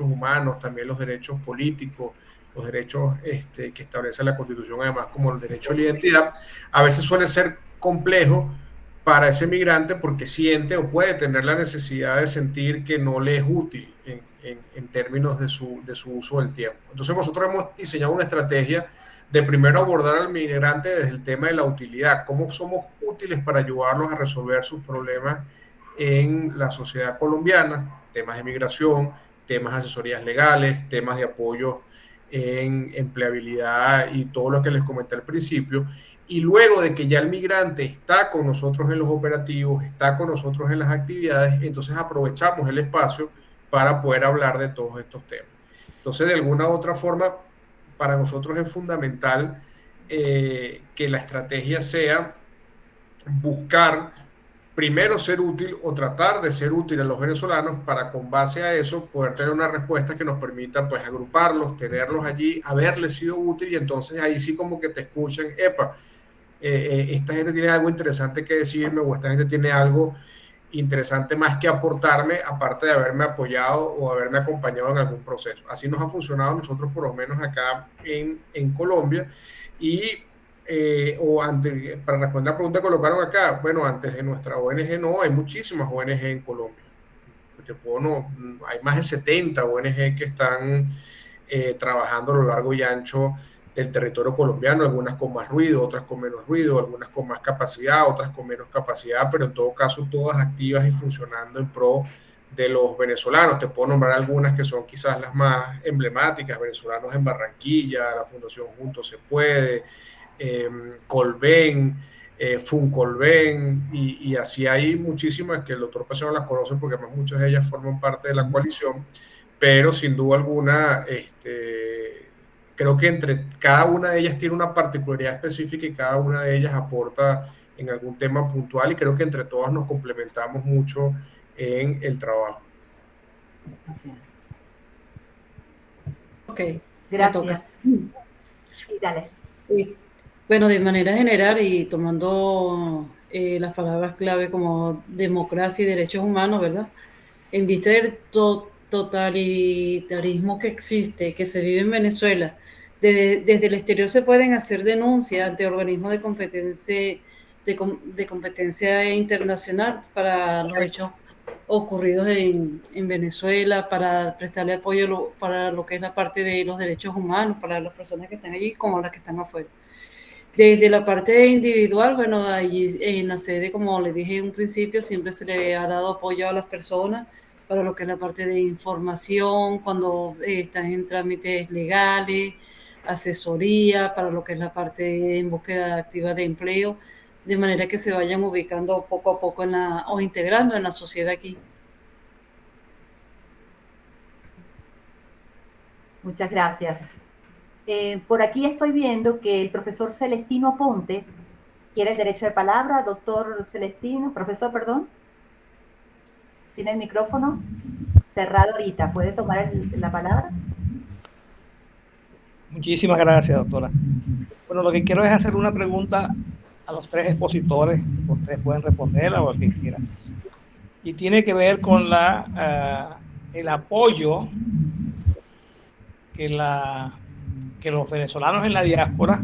humanos, también los derechos políticos, los derechos que establece la Constitución, además como el derecho a la identidad, a veces suele ser complejo para ese migrante porque siente o puede tener la necesidad de sentir que no le es útil en términos de su uso del tiempo. Entonces nosotros hemos diseñado una estrategia de primero abordar al migrante desde el tema de la utilidad, cómo somos útiles para ayudarlos a resolver sus problemas en la sociedad colombiana, temas de migración, temas de asesorías legales, temas de apoyo en empleabilidad y todo lo que les comenté al principio. Y luego de que ya el migrante está con nosotros en los operativos, está con nosotros en las actividades, entonces aprovechamos el espacio para poder hablar de todos estos temas. Entonces, de alguna u otra forma, para nosotros es fundamental que la estrategia sea buscar primero ser útil o tratar de ser útil a los venezolanos para con base a eso poder tener una respuesta que nos permita pues agruparlos, tenerlos allí, haberles sido útil y entonces ahí sí como que te escuchen, epa, esta gente tiene algo interesante que decirme o esta gente tiene algo interesante más que aportarme, aparte de haberme apoyado o haberme acompañado en algún proceso. Así nos ha funcionado nosotros, por lo menos acá en Colombia. Y, para responder a la pregunta que colocaron acá, bueno, antes de nuestra ONG no, hay muchísimas ONG en Colombia. Hay más de 70 ONG que están trabajando a lo largo y ancho del territorio colombiano, algunas con más ruido, otras con menos ruido, algunas con más capacidad, otras con menos capacidad, pero en todo caso todas activas y funcionando en pro de los venezolanos. Te puedo nombrar algunas que son quizás las más emblemáticas: Venezolanos en Barranquilla, la Fundación Juntos Se Puede, Colven, Funcolven, y así hay muchísimas que el doctor Paz no las conoce porque además muchas de ellas forman parte de la coalición, pero sin duda alguna creo que entre cada una de ellas tiene una particularidad específica y cada una de ellas aporta en algún tema puntual y creo que entre todas nos complementamos mucho en el trabajo. Así es. Ok, me toca. Gracias. Sí, dale. Bueno, de manera general y tomando las palabras clave como democracia y derechos humanos, ¿verdad? En vista del totalitarismo que existe, que se vive en Venezuela, desde el exterior se pueden hacer denuncias ante organismos de competencia internacional para los hechos ocurridos en Venezuela, para prestarle apoyo para lo que es la parte de los derechos humanos, para las personas que están allí como las que están afuera. Desde la parte individual, bueno, allí en la sede, como les dije en un principio, siempre se le ha dado apoyo a las personas para lo que es la parte de información, cuando están en trámites legales, asesoría, para lo que es la parte en búsqueda activa de empleo, de manera que se vayan ubicando poco a poco o integrando en la sociedad aquí. Muchas gracias. Por aquí estoy viendo que el profesor Celestino Ponte quiere el derecho de palabra. Doctor Celestino, profesor, perdón. Tiene el micrófono cerrado ahorita. ¿Puede tomar la palabra? Muchísimas gracias, doctora. Bueno, lo que quiero es hacer una pregunta a los tres expositores. Ustedes pueden responderla o el que quieran. Y tiene que ver con el apoyo que los venezolanos en la diáspora,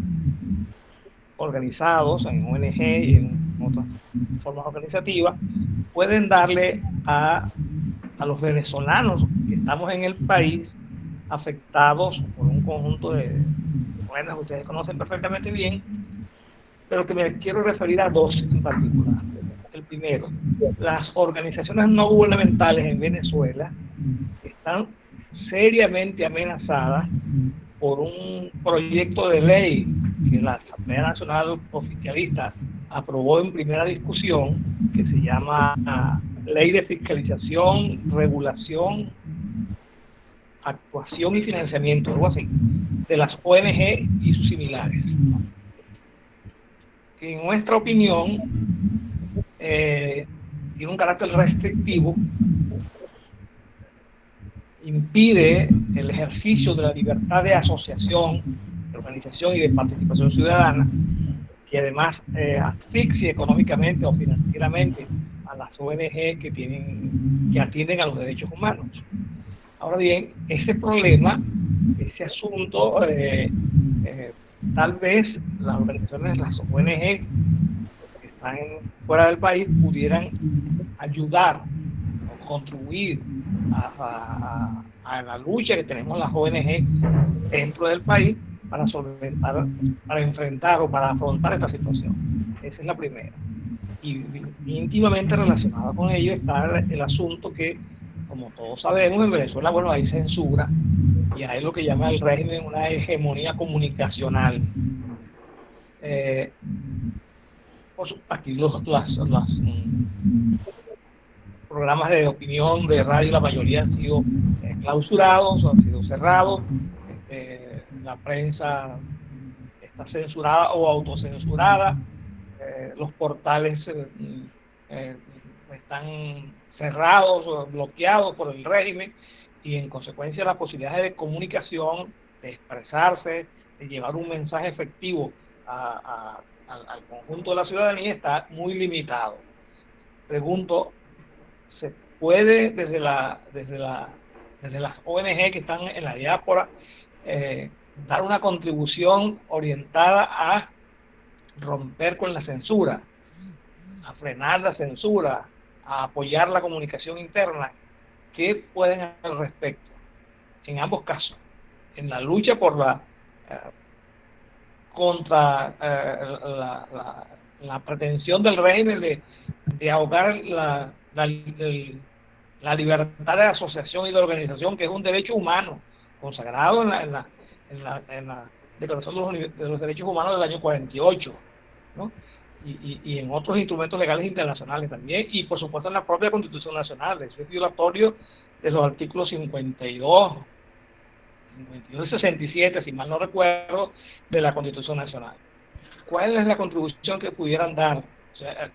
organizados en ONG y en otras formas organizativas, pueden darle a los venezolanos que estamos en el país afectados por un conjunto de problemas que ustedes conocen perfectamente bien, pero que me quiero referir a dos en particular. El primero, las organizaciones no gubernamentales en Venezuela están seriamente amenazadas por un proyecto de ley que la Asamblea Nacional Oficialista aprobó en primera discusión, que se llama Ley de Fiscalización, Regulación, Actuación y Financiamiento, algo así, de las ONG y sus similares. Que en nuestra opinión tiene un carácter restrictivo, impide el ejercicio de la libertad de asociación, de organización y de participación ciudadana, que además asfixia económicamente o financieramente a las ONG que atienden a los derechos humanos. Ahora bien, ese problema, ese asunto, tal vez las organizaciones, las ONG que están fuera del país pudieran ayudar o contribuir a la lucha que tenemos las ONG dentro del país para solventar, para enfrentar o para afrontar esta situación. Esa es la primera. Y íntimamente relacionada con ello está el asunto que, como todos sabemos, en Venezuela, bueno, hay censura y hay lo que llama el régimen una hegemonía comunicacional. Aquí los programas de opinión de radio, la mayoría han sido clausurados o han sido cerrados. La prensa está censurada o autocensurada. Los portales están cerrados o bloqueados por el régimen y en consecuencia las posibilidades de comunicación, de expresarse, de llevar un mensaje efectivo al conjunto de la ciudadanía está muy limitado. Pregunto, ¿se puede desde las ONG que están en la diáspora dar una contribución orientada a romper con la censura, a frenar la censura, a apoyar la comunicación interna? ¿Qué pueden hacer al respecto? En ambos casos, en la lucha por contra la pretensión del régimen de ahogar la libertad de asociación y de organización, que es un derecho humano consagrado en la Declaración de los Derechos Humanos del año 48, ¿no? Y en otros instrumentos legales internacionales también, y por supuesto en la propia Constitución Nacional. Eso es violatorio de los artículos 52 y 67, si mal no recuerdo, de la Constitución Nacional. ¿Cuál es la contribución que pudieran dar? O sea,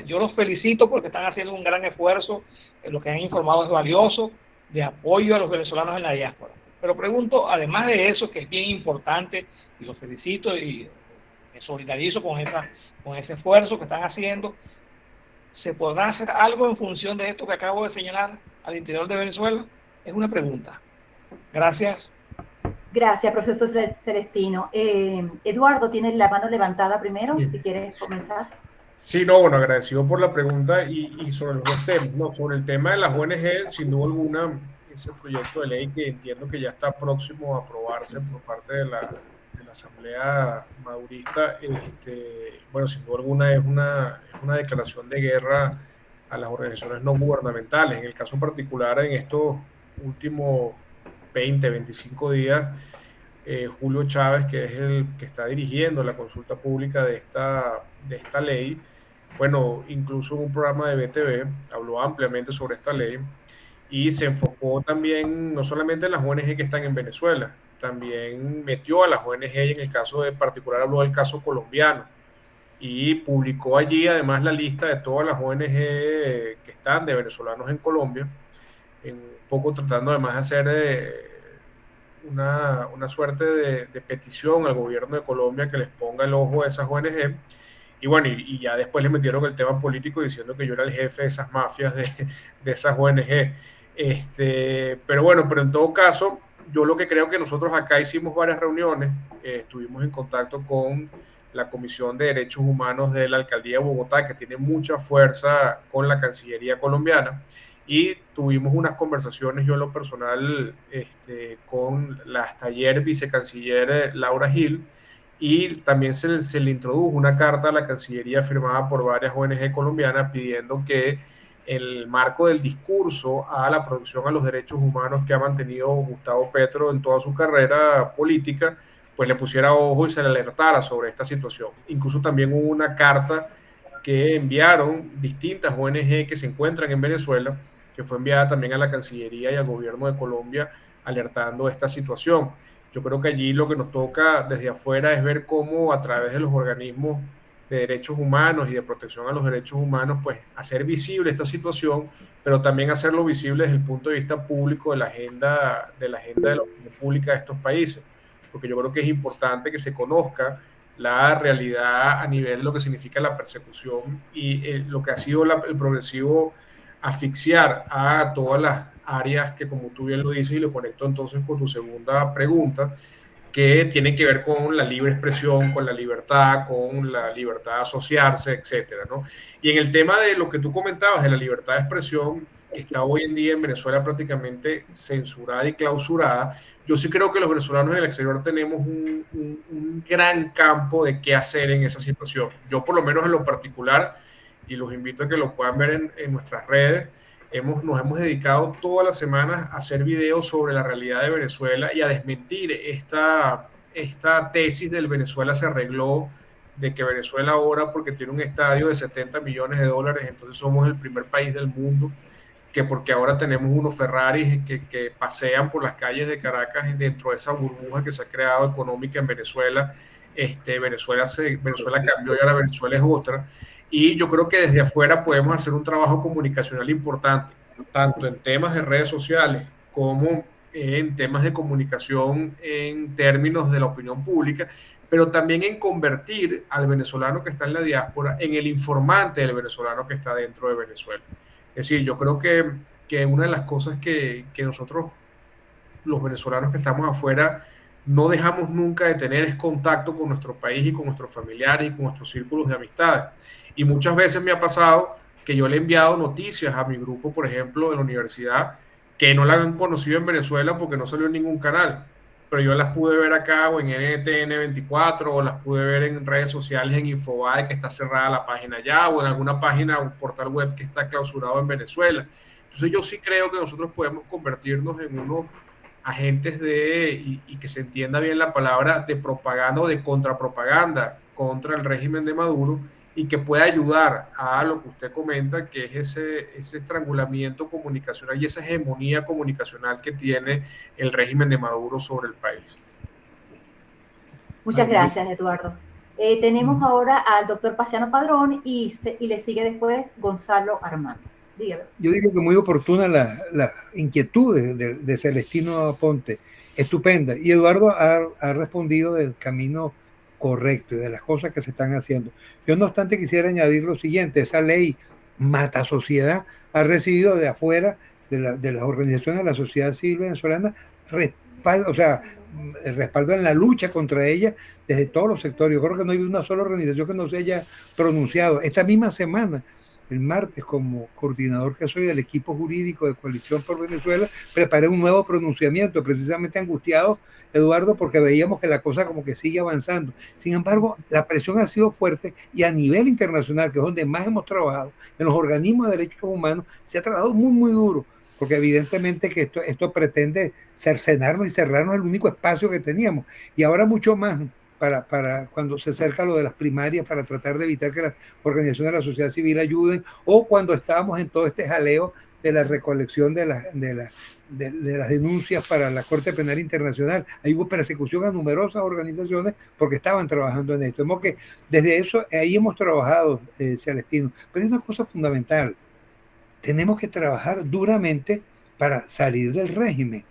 yo los felicito porque están haciendo un gran esfuerzo, lo que han informado es valioso, de apoyo a los venezolanos en la diáspora. Pero pregunto, además de eso, que es bien importante, y los felicito y me solidarizo con ese esfuerzo que están haciendo, ¿se podrá hacer algo en función de esto que acabo de señalar al interior de Venezuela? Es una pregunta. Gracias. Gracias, profesor Celestino. Eduardo, tienes la mano levantada primero, Sí. si quieres comenzar. Sí, no, bueno, agradecido por la pregunta y sobre los dos temas. No, sobre el tema de las ONG, sin duda alguna, ese proyecto de ley que entiendo que ya está próximo a aprobarse por parte de la Asamblea Madurista, bueno, sin duda alguna es una declaración de guerra a las organizaciones no gubernamentales. En el caso particular, en estos últimos 25 días, Julio Chávez, que es el que está dirigiendo la consulta pública de esta ley, bueno, incluso en un programa de BTV habló ampliamente sobre esta ley y se enfocó también no solamente en las ONG que están en Venezuela, también metió a las ONG y en el caso de particular habló del caso colombiano y publicó allí además la lista de todas las ONG que están de venezolanos en Colombia, un poco tratando además de hacer una suerte de petición al gobierno de Colombia que les ponga el ojo a esas ONG. Y bueno, y ya después le metieron el tema político diciendo que yo era el jefe de esas mafias de esas ONG. Pero bueno, pero en todo caso, yo lo que creo que nosotros acá hicimos varias reuniones, estuvimos en contacto con la Comisión de Derechos Humanos de la Alcaldía de Bogotá, que tiene mucha fuerza con la Cancillería colombiana, y tuvimos unas conversaciones, yo en lo personal, con la hasta ayer vicecanciller Laura Gil, y también se le introdujo una carta a la Cancillería firmada por varias ONG colombianas pidiendo que el marco del discurso a la protección a los derechos humanos que ha mantenido Gustavo Petro en toda su carrera política, pues le pusiera ojo y se le alertara sobre esta situación. Incluso también hubo una carta que enviaron distintas ONG que se encuentran en Venezuela, que fue enviada también a la Cancillería y al gobierno de Colombia alertando esta situación. Yo creo que allí lo que nos toca desde afuera es ver cómo a través de los organismos de derechos humanos y de protección a los derechos humanos, pues hacer visible esta situación, pero también hacerlo visible desde el punto de vista público de la agenda de la opinión pública de estos países, porque yo creo que es importante que se conozca la realidad a nivel de lo que significa la persecución y lo que ha sido el progresivo asfixiar a todas las áreas que, como tú bien lo dices, y lo conecto entonces con tu segunda pregunta, que tienen que ver con la libre expresión, con la libertad de asociarse, etcétera, ¿no? Y en el tema de lo que tú comentabas de la libertad de expresión, que está hoy en día en Venezuela prácticamente censurada y clausurada, yo sí creo que los venezolanos en el exterior tenemos un gran campo de qué hacer en esa situación. Yo por lo menos en lo particular, y los invito a que lo puedan ver en nuestras redes, nos hemos dedicado todas las semanas a hacer videos sobre la realidad de Venezuela y a desmentir esta tesis del Venezuela se arregló, de que Venezuela ahora, porque tiene un estadio de 70 millones de dólares, entonces somos el primer país del mundo, que porque ahora tenemos unos Ferraris que pasean por las calles de Caracas dentro de esa burbuja que se ha creado económica en Venezuela. Venezuela cambió y ahora Venezuela es otra. Y yo creo que desde afuera podemos hacer un trabajo comunicacional importante, tanto en temas de redes sociales como en temas de comunicación en términos de la opinión pública, pero también en convertir al venezolano que está en la diáspora en el informante del venezolano que está dentro de Venezuela. Es decir, yo creo que una de las cosas que nosotros, los venezolanos que estamos afuera, no dejamos nunca de tener es contacto con nuestro país y con nuestros familiares y con nuestros círculos de amistades. Y muchas veces me ha pasado que yo le he enviado noticias a mi grupo, por ejemplo, de la universidad, que no la han conocido en Venezuela porque no salió en ningún canal, pero yo las pude ver acá o en NTN 24 o las pude ver en redes sociales en Infobae, que está cerrada la página ya, o en alguna página o portal web que está clausurado en Venezuela. Entonces yo sí creo que nosotros podemos convertirnos en unos agentes y que se entienda bien la palabra, de propaganda o de contrapropaganda contra el régimen de Maduro, y que pueda ayudar a lo que usted comenta, que es ese estrangulamiento comunicacional y esa hegemonía comunicacional que tiene el régimen de Maduro sobre el país. Muchas gracias, Eduardo. Tenemos ahora al doctor Paciano Padrón y le sigue después Gonzalo Armando. Dígame. Yo diría que muy oportuna la inquietud de Celestino Aponte, estupenda. Y Eduardo ha respondido del camino correcto y de las cosas que se están haciendo. Yo no obstante quisiera añadir lo siguiente: esa ley Mata Sociedad ha recibido de afuera de las organizaciones de la sociedad civil venezolana respaldo, o sea, respaldo en la lucha contra ella desde todos los sectores. Yo creo que no hay una sola organización que no se haya pronunciado. Esta misma semana, el martes, como coordinador que soy del equipo jurídico de Coalición por Venezuela, preparé un nuevo pronunciamiento, precisamente angustiado, Eduardo, porque veíamos que la cosa como que sigue avanzando. Sin embargo, la presión ha sido fuerte y a nivel internacional, que es donde más hemos trabajado, en los organismos de derechos humanos, se ha trabajado muy, muy duro, porque evidentemente que esto pretende cercenarnos y cerrarnos el único espacio que teníamos. Y ahora mucho más, para cuando se acerca lo de las primarias, para tratar de evitar que las organizaciones de la sociedad civil ayuden, o cuando estábamos en todo este jaleo de la recolección de las denuncias para la Corte Penal Internacional. Ahí hubo persecución a numerosas organizaciones porque estaban trabajando en esto. Hemos que desde eso, ahí hemos trabajado, Celestino. Pero es una cosa fundamental. Tenemos que trabajar duramente para salir del régimen.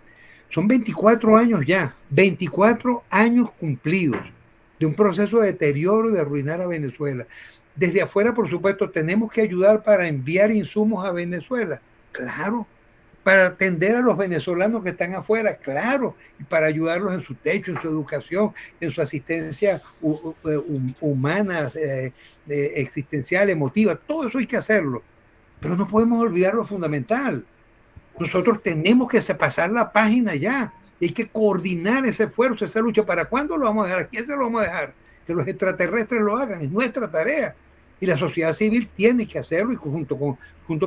Son 24 años ya, 24 años cumplidos de un proceso de deterioro y de arruinar a Venezuela. Desde afuera, por supuesto, tenemos que ayudar para enviar insumos a Venezuela, claro, para atender a los venezolanos que están afuera, claro, y para ayudarlos en su techo, en su educación, en su asistencia humana, existencial, emotiva. Todo eso hay que hacerlo, pero no podemos olvidar lo fundamental. Nosotros tenemos que pasar la página ya. Hay que coordinar ese esfuerzo, esa lucha. ¿Para cuándo lo vamos a dejar? ¿A quién se lo vamos a dejar? Que los extraterrestres lo hagan. Es nuestra tarea. Y la sociedad civil tiene que hacerlo, y junto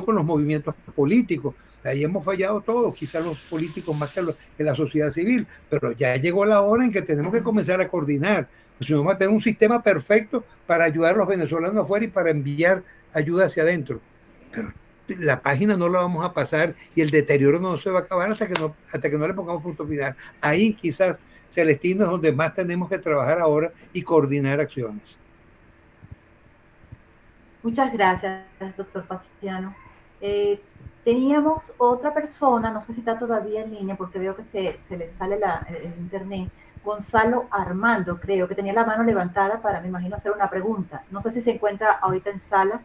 con los movimientos políticos. Ahí hemos fallado todos, quizás los políticos más que la sociedad civil. Pero ya llegó la hora en que tenemos que comenzar a coordinar. Si no, vamos a tener un sistema perfecto para ayudar a los venezolanos afuera y para enviar ayuda hacia adentro. Pero la página no la vamos a pasar y el deterioro no se va a acabar hasta que no le pongamos punto final. Ahí quizás, Celestino, es donde más tenemos que trabajar ahora y coordinar acciones. Muchas gracias, doctor Paciano. Teníamos otra persona, no sé si está todavía en línea porque veo que se le sale el internet. Gonzalo Armando, creo que tenía la mano levantada para, me imagino, hacer una pregunta. No sé si se encuentra ahorita en sala.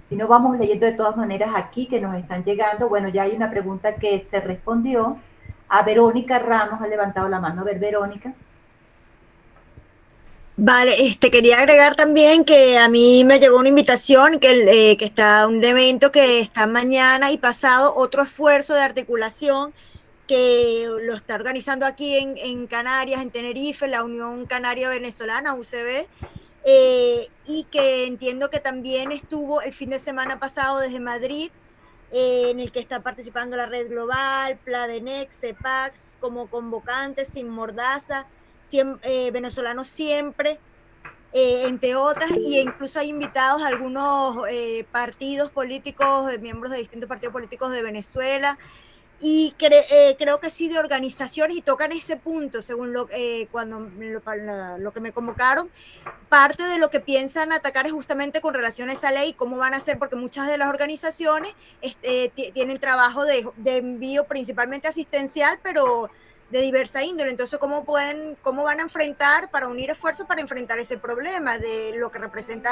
Si no, vamos leyendo de todas maneras aquí que nos están llegando. Bueno, ya hay una pregunta que se respondió. A Verónica Ramos ha levantado la mano. A ver, Verónica. Vale, quería agregar también que a mí me llegó una invitación que está un evento que está mañana y pasado, otro esfuerzo de articulación que lo está organizando aquí en Canarias, en Tenerife, la Unión Canaria Venezolana, UCB, y que entiendo que también estuvo el fin de semana pasado desde Madrid, en el que está participando la Red Global, Pladenex, CEPAX, como convocantes, Sin Mordaza, venezolanos siempre, entre otras, y incluso hay invitados a algunos partidos políticos, miembros de distintos partidos políticos de Venezuela, y creo que sí, de organizaciones, y tocan ese punto según lo que me convocaron. Parte de lo que piensan atacar es justamente con relación a esa ley, cómo van a hacer, porque muchas de las organizaciones tienen trabajo de envío principalmente asistencial, pero de diversa índole. Entonces, ¿cómo van a enfrentar, para unir esfuerzos para enfrentar ese problema de lo que representa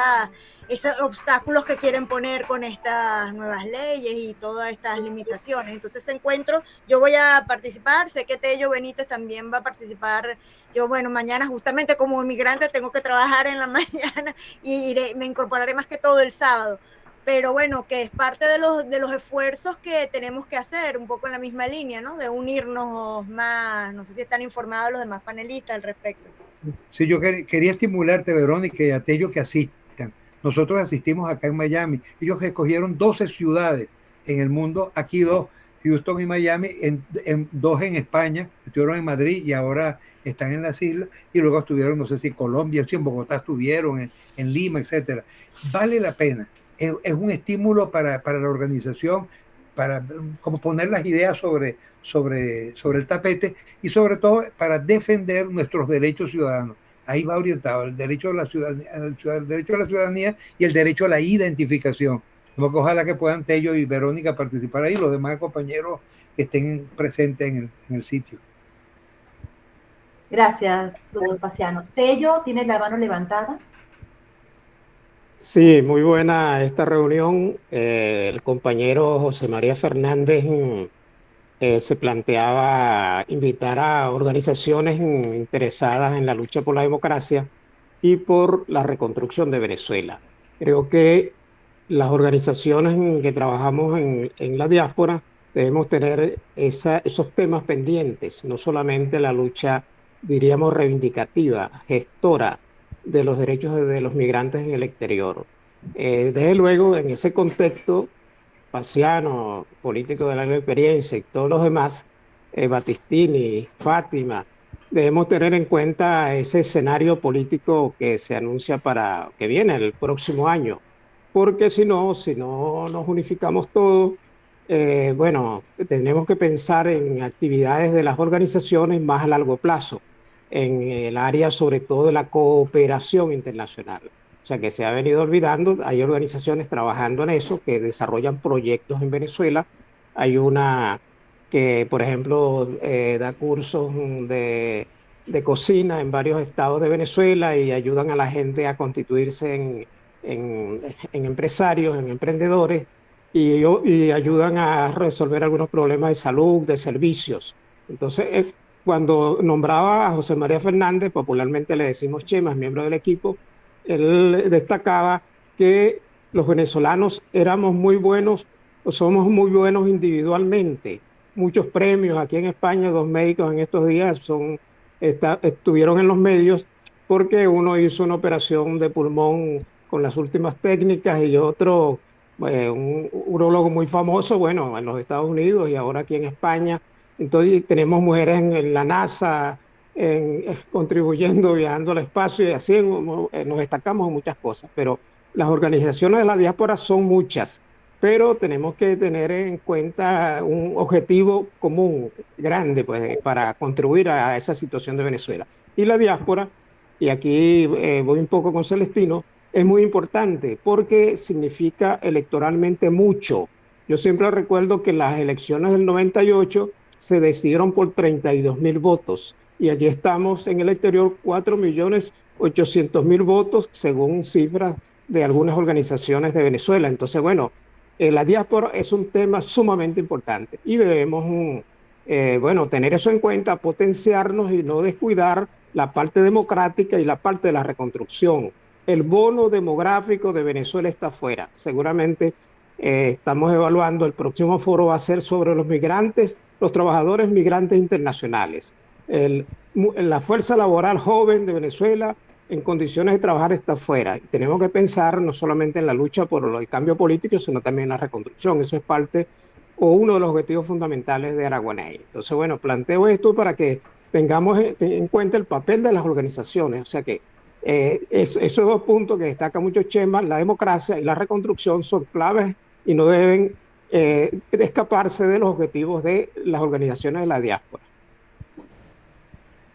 esos obstáculos que quieren poner con estas nuevas leyes y todas estas limitaciones? Entonces, ese encuentro, yo voy a participar, sé que Tello Benítez también va a participar. Yo, bueno, mañana justamente como inmigrante tengo que trabajar en la mañana y me incorporaré más que todo el sábado. Pero bueno, que es parte de los esfuerzos que tenemos que hacer, un poco en la misma línea, ¿no? De unirnos más. No sé si están informados los demás panelistas al respecto. Sí, yo quería estimularte, Verónica, y a Tello que asistan. Nosotros asistimos acá en Miami. Ellos escogieron 12 ciudades en el mundo, aquí 2, Houston y Miami, 2 en España, estuvieron en Madrid y ahora están en las islas, y luego estuvieron, no sé si en Colombia, si en Bogotá estuvieron, en Lima, etcétera. Vale la pena. Es un estímulo para la organización, para como poner las ideas sobre el tapete, y sobre todo para defender nuestros derechos ciudadanos. Ahí va orientado el derecho a la ciudadanía y el derecho a la identificación. Como que ojalá que puedan Tello y Verónica participar ahí, los demás compañeros que estén presentes en el sitio. Gracias, doctor Paciano. Tello tiene la mano levantada. Sí, muy buena esta reunión. El compañero José María Fernández se planteaba invitar a organizaciones interesadas en la lucha por la democracia y por la reconstrucción de Venezuela. Creo que las organizaciones que trabajamos en la diáspora debemos tener esos temas pendientes, no solamente la lucha, diríamos, reivindicativa, gestora de los derechos de los migrantes en el exterior. Desde luego, en ese contexto, Paciano, político de larga experiencia, y todos los demás, Battistini, Fátima, debemos tener en cuenta ese escenario político que se anuncia que viene el próximo año, porque si no nos unificamos todos, bueno, tenemos que pensar en actividades de las organizaciones más a largo plazo, en el área sobre todo de la cooperación internacional. O sea, que se ha venido olvidando, hay organizaciones trabajando en eso, que desarrollan proyectos en Venezuela. Hay una que, por ejemplo, da cursos de cocina en varios estados de Venezuela y ayudan a la gente a constituirse en empresarios, en emprendedores, y ayudan a resolver algunos problemas de salud, de servicios. Entonces, cuando nombraba a José María Fernández, popularmente le decimos Chema, es miembro del equipo, él destacaba que los venezolanos éramos muy buenos, o somos muy buenos individualmente. Muchos premios aquí en España, 2 médicos en estos días estuvieron en los medios porque uno hizo una operación de pulmón con las últimas técnicas y otro, un urólogo muy famoso, bueno, en los Estados Unidos y ahora aquí en España. Entonces tenemos mujeres en la NASA, contribuyendo, viajando al espacio y así nos destacamos en muchas cosas, pero las organizaciones de la diáspora son muchas, pero tenemos que tener en cuenta un objetivo común, grande, pues, para contribuir a esa situación de Venezuela. Y la diáspora, y aquí voy un poco con Celestino, es muy importante porque significa electoralmente mucho. Yo siempre recuerdo que las elecciones del 98 se decidieron por 32.000 votos. Y allí estamos en el exterior 4.800.000 votos, según cifras de algunas organizaciones de Venezuela. Entonces, bueno, la diáspora es un tema sumamente importante y debemos, bueno, tener eso en cuenta, potenciarnos y no descuidar la parte democrática y la parte de la reconstrucción. El bono demográfico de Venezuela está afuera. Seguramente estamos evaluando, el próximo foro va a ser sobre los migrantes, los trabajadores migrantes internacionales. La fuerza laboral joven de Venezuela en condiciones de trabajar está fuera. Tenemos que pensar no solamente en la lucha por el cambio político, sino también en la reconstrucción. Eso es parte o uno de los objetivos fundamentales de Araguaney. Entonces, bueno, planteo esto para que tengamos en cuenta el papel de las organizaciones. O sea que esos 2 puntos que destaca mucho Chema, la democracia y la reconstrucción, son claves y no deben escaparse de los objetivos de las organizaciones de la diáspora.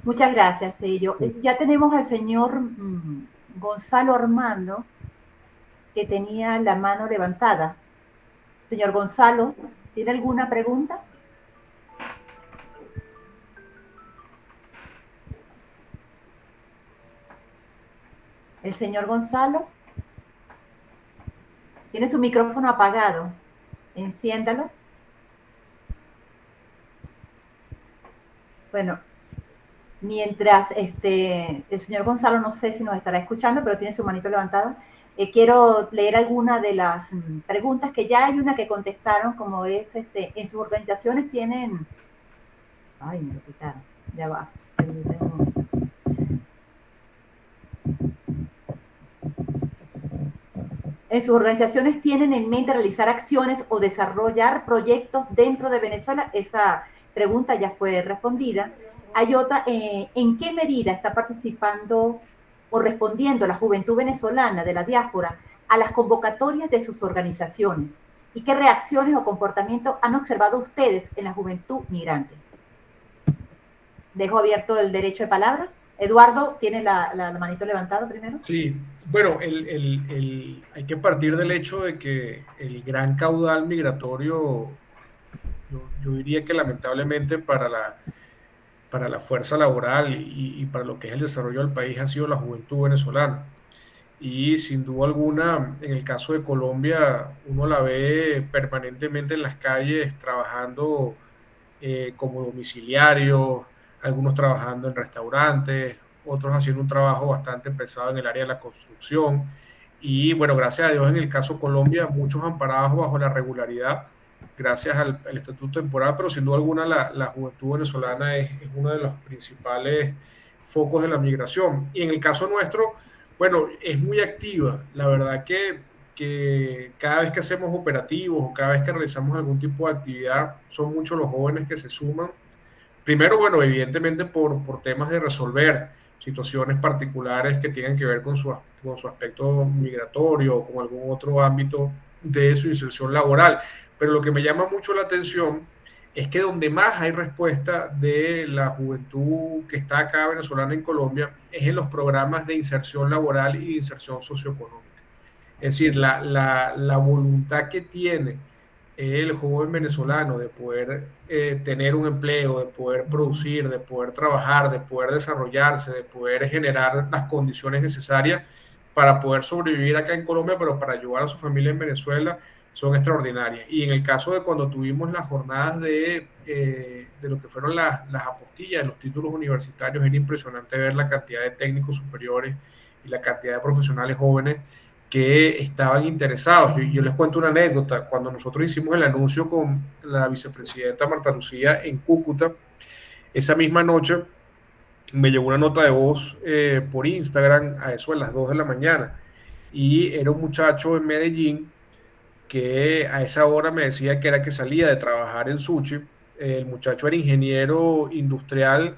Muchas gracias, Tello. Ya tenemos al señor Gonzalo Armando, que tenía la mano levantada. Señor Gonzalo, ¿tiene alguna pregunta? El señor Gonzalo tiene su micrófono apagado. Enciéndalo. Bueno, mientras el señor Gonzalo, no sé si nos estará escuchando, pero tiene su manito levantada, quiero leer alguna de las preguntas, que ya hay una que contestaron, como es, en sus organizaciones tienen... Ay, me lo quitaron. Ya va. En sus organizaciones tienen en mente realizar acciones o desarrollar proyectos dentro de Venezuela. Esa pregunta ya fue respondida. Hay otra, ¿en qué medida está participando o respondiendo la juventud venezolana de la diáspora a las convocatorias de sus organizaciones? ¿Y qué reacciones o comportamientos han observado ustedes en la juventud migrante? Dejo abierto el derecho de palabra. Eduardo, ¿tiene la manito levantada primero? Sí, bueno, hay que partir del hecho de que el gran caudal migratorio, yo diría que lamentablemente para la fuerza laboral y para lo que es el desarrollo del país ha sido la juventud venezolana. Y sin duda alguna, en el caso de Colombia, uno la ve permanentemente en las calles trabajando como domiciliarios, algunos trabajando en restaurantes, otros haciendo un trabajo bastante pesado en el área de la construcción. Y bueno, gracias a Dios en el caso Colombia, muchos amparados bajo la regularidad, gracias al estatuto temporal, pero sin duda alguna la juventud venezolana es uno de los principales focos de la migración. Y en el caso nuestro, bueno, es muy activa. La verdad que cada vez que hacemos operativos o cada vez que realizamos algún tipo de actividad, son muchos los jóvenes que se suman. Primero, bueno, evidentemente por temas de resolver situaciones particulares que tienen que ver con su aspecto migratorio o con algún otro ámbito de su inserción laboral. Pero lo que me llama mucho la atención es que donde más hay respuesta de la juventud que está acá venezolana en Colombia es en los programas de inserción laboral y de inserción socioeconómica. Es decir, la voluntad que tiene el joven venezolano de poder tener un empleo, de poder producir, de poder trabajar, de poder desarrollarse, de poder generar las condiciones necesarias para poder sobrevivir acá en Colombia, pero para ayudar a su familia en Venezuela, son extraordinarias. Y en el caso de cuando tuvimos las jornadas de lo que fueron las apostillas de los títulos universitarios, era impresionante ver la cantidad de técnicos superiores y la cantidad de profesionales jóvenes que estaban interesados. Yo les cuento una anécdota. Cuando nosotros hicimos el anuncio con la vicepresidenta Marta Lucía en Cúcuta, esa misma noche me llegó una nota de voz por Instagram a eso de las 2 de la mañana. Y era un muchacho en Medellín que a esa hora me decía que era que salía de trabajar en Sushi. El muchacho era ingeniero industrial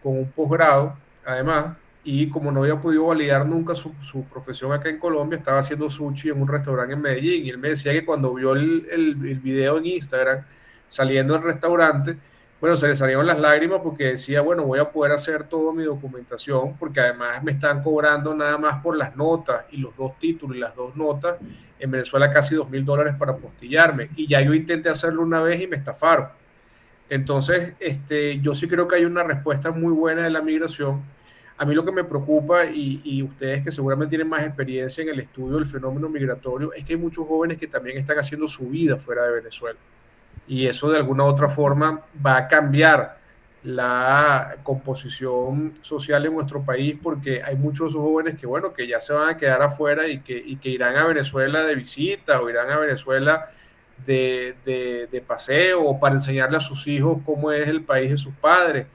con un posgrado, además, y como no había podido validar nunca su profesión acá en Colombia, estaba haciendo sushi en un restaurante en Medellín. Y él me decía que cuando vio el video en Instagram saliendo del restaurante, bueno, se le salieron las lágrimas porque decía, bueno, voy a poder hacer toda mi documentación, porque además me están cobrando nada más por las notas y los 2 títulos y las 2 notas, en Venezuela casi $2.000 para apostillarme. Y ya yo intenté hacerlo una vez y me estafaron. Entonces, yo sí creo que hay una respuesta muy buena de la migración. A mí lo que me preocupa, y ustedes que seguramente tienen más experiencia en el estudio del fenómeno migratorio, es que hay muchos jóvenes que también están haciendo su vida fuera de Venezuela. Y eso de alguna u otra forma va a cambiar la composición social en nuestro país, porque hay muchos jóvenes que, bueno, que ya se van a quedar afuera y que irán a Venezuela de visita o irán a Venezuela de paseo o para enseñarle a sus hijos cómo es el país de sus padres.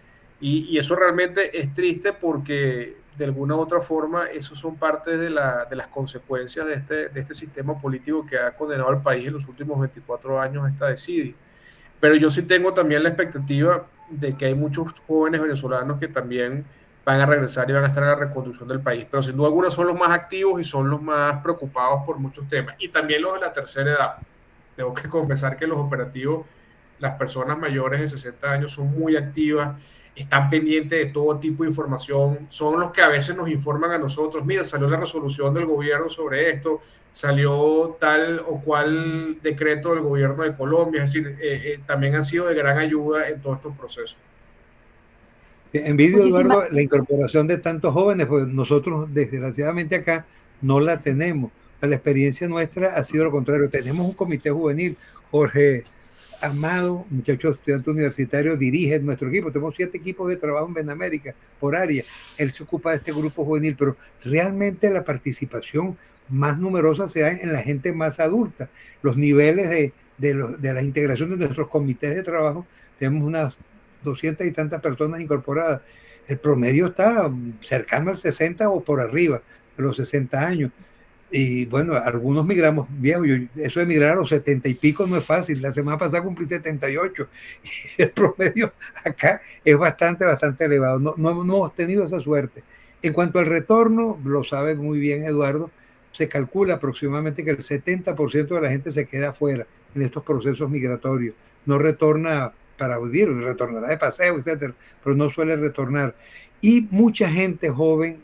Y eso realmente es triste porque de alguna u otra forma esos son parte de las consecuencias de este sistema político que ha condenado al país en los últimos 24 años a esta desidia. Pero yo sí tengo también la expectativa de que hay muchos jóvenes venezolanos que también van a regresar y van a estar en la reconstrucción del país. Pero sin duda alguna son los más activos y son los más preocupados por muchos temas. Y también los de la tercera edad. Tengo que confesar que los operativos, las personas mayores de 60 años son muy activas, están pendientes de todo tipo de información, son los que a veces nos informan a nosotros, mira, salió la resolución del gobierno sobre esto, salió tal o cual decreto del gobierno de Colombia, es decir, también han sido de gran ayuda en todos estos procesos. Envidio, Eduardo, la incorporación de tantos jóvenes, pues nosotros desgraciadamente acá no la tenemos. La experiencia nuestra ha sido lo contrario. Tenemos un comité juvenil, Jorge Amado, muchacho estudiante universitario, dirige nuestro equipo. Tenemos 7 equipos de trabajo en Benamérica por área. Él se ocupa de este grupo juvenil, pero realmente la participación más numerosa se da en la gente más adulta. Los niveles de la integración de nuestros comités de trabajo, tenemos unas 200 y tantas personas incorporadas. El promedio está cercano al 60 o por arriba de los 60 años. Y bueno, algunos migramos viejos. Eso de migrar a los 70 y pico no es fácil. La semana pasada cumplí 78. Y el promedio acá es bastante elevado. No hemos tenido esa suerte. En cuanto al retorno, lo sabe muy bien Eduardo, se calcula aproximadamente que el 70% de la gente se queda afuera en estos procesos migratorios. No retorna para vivir, retornará de paseo, etcétera, pero no suele retornar. Y mucha gente joven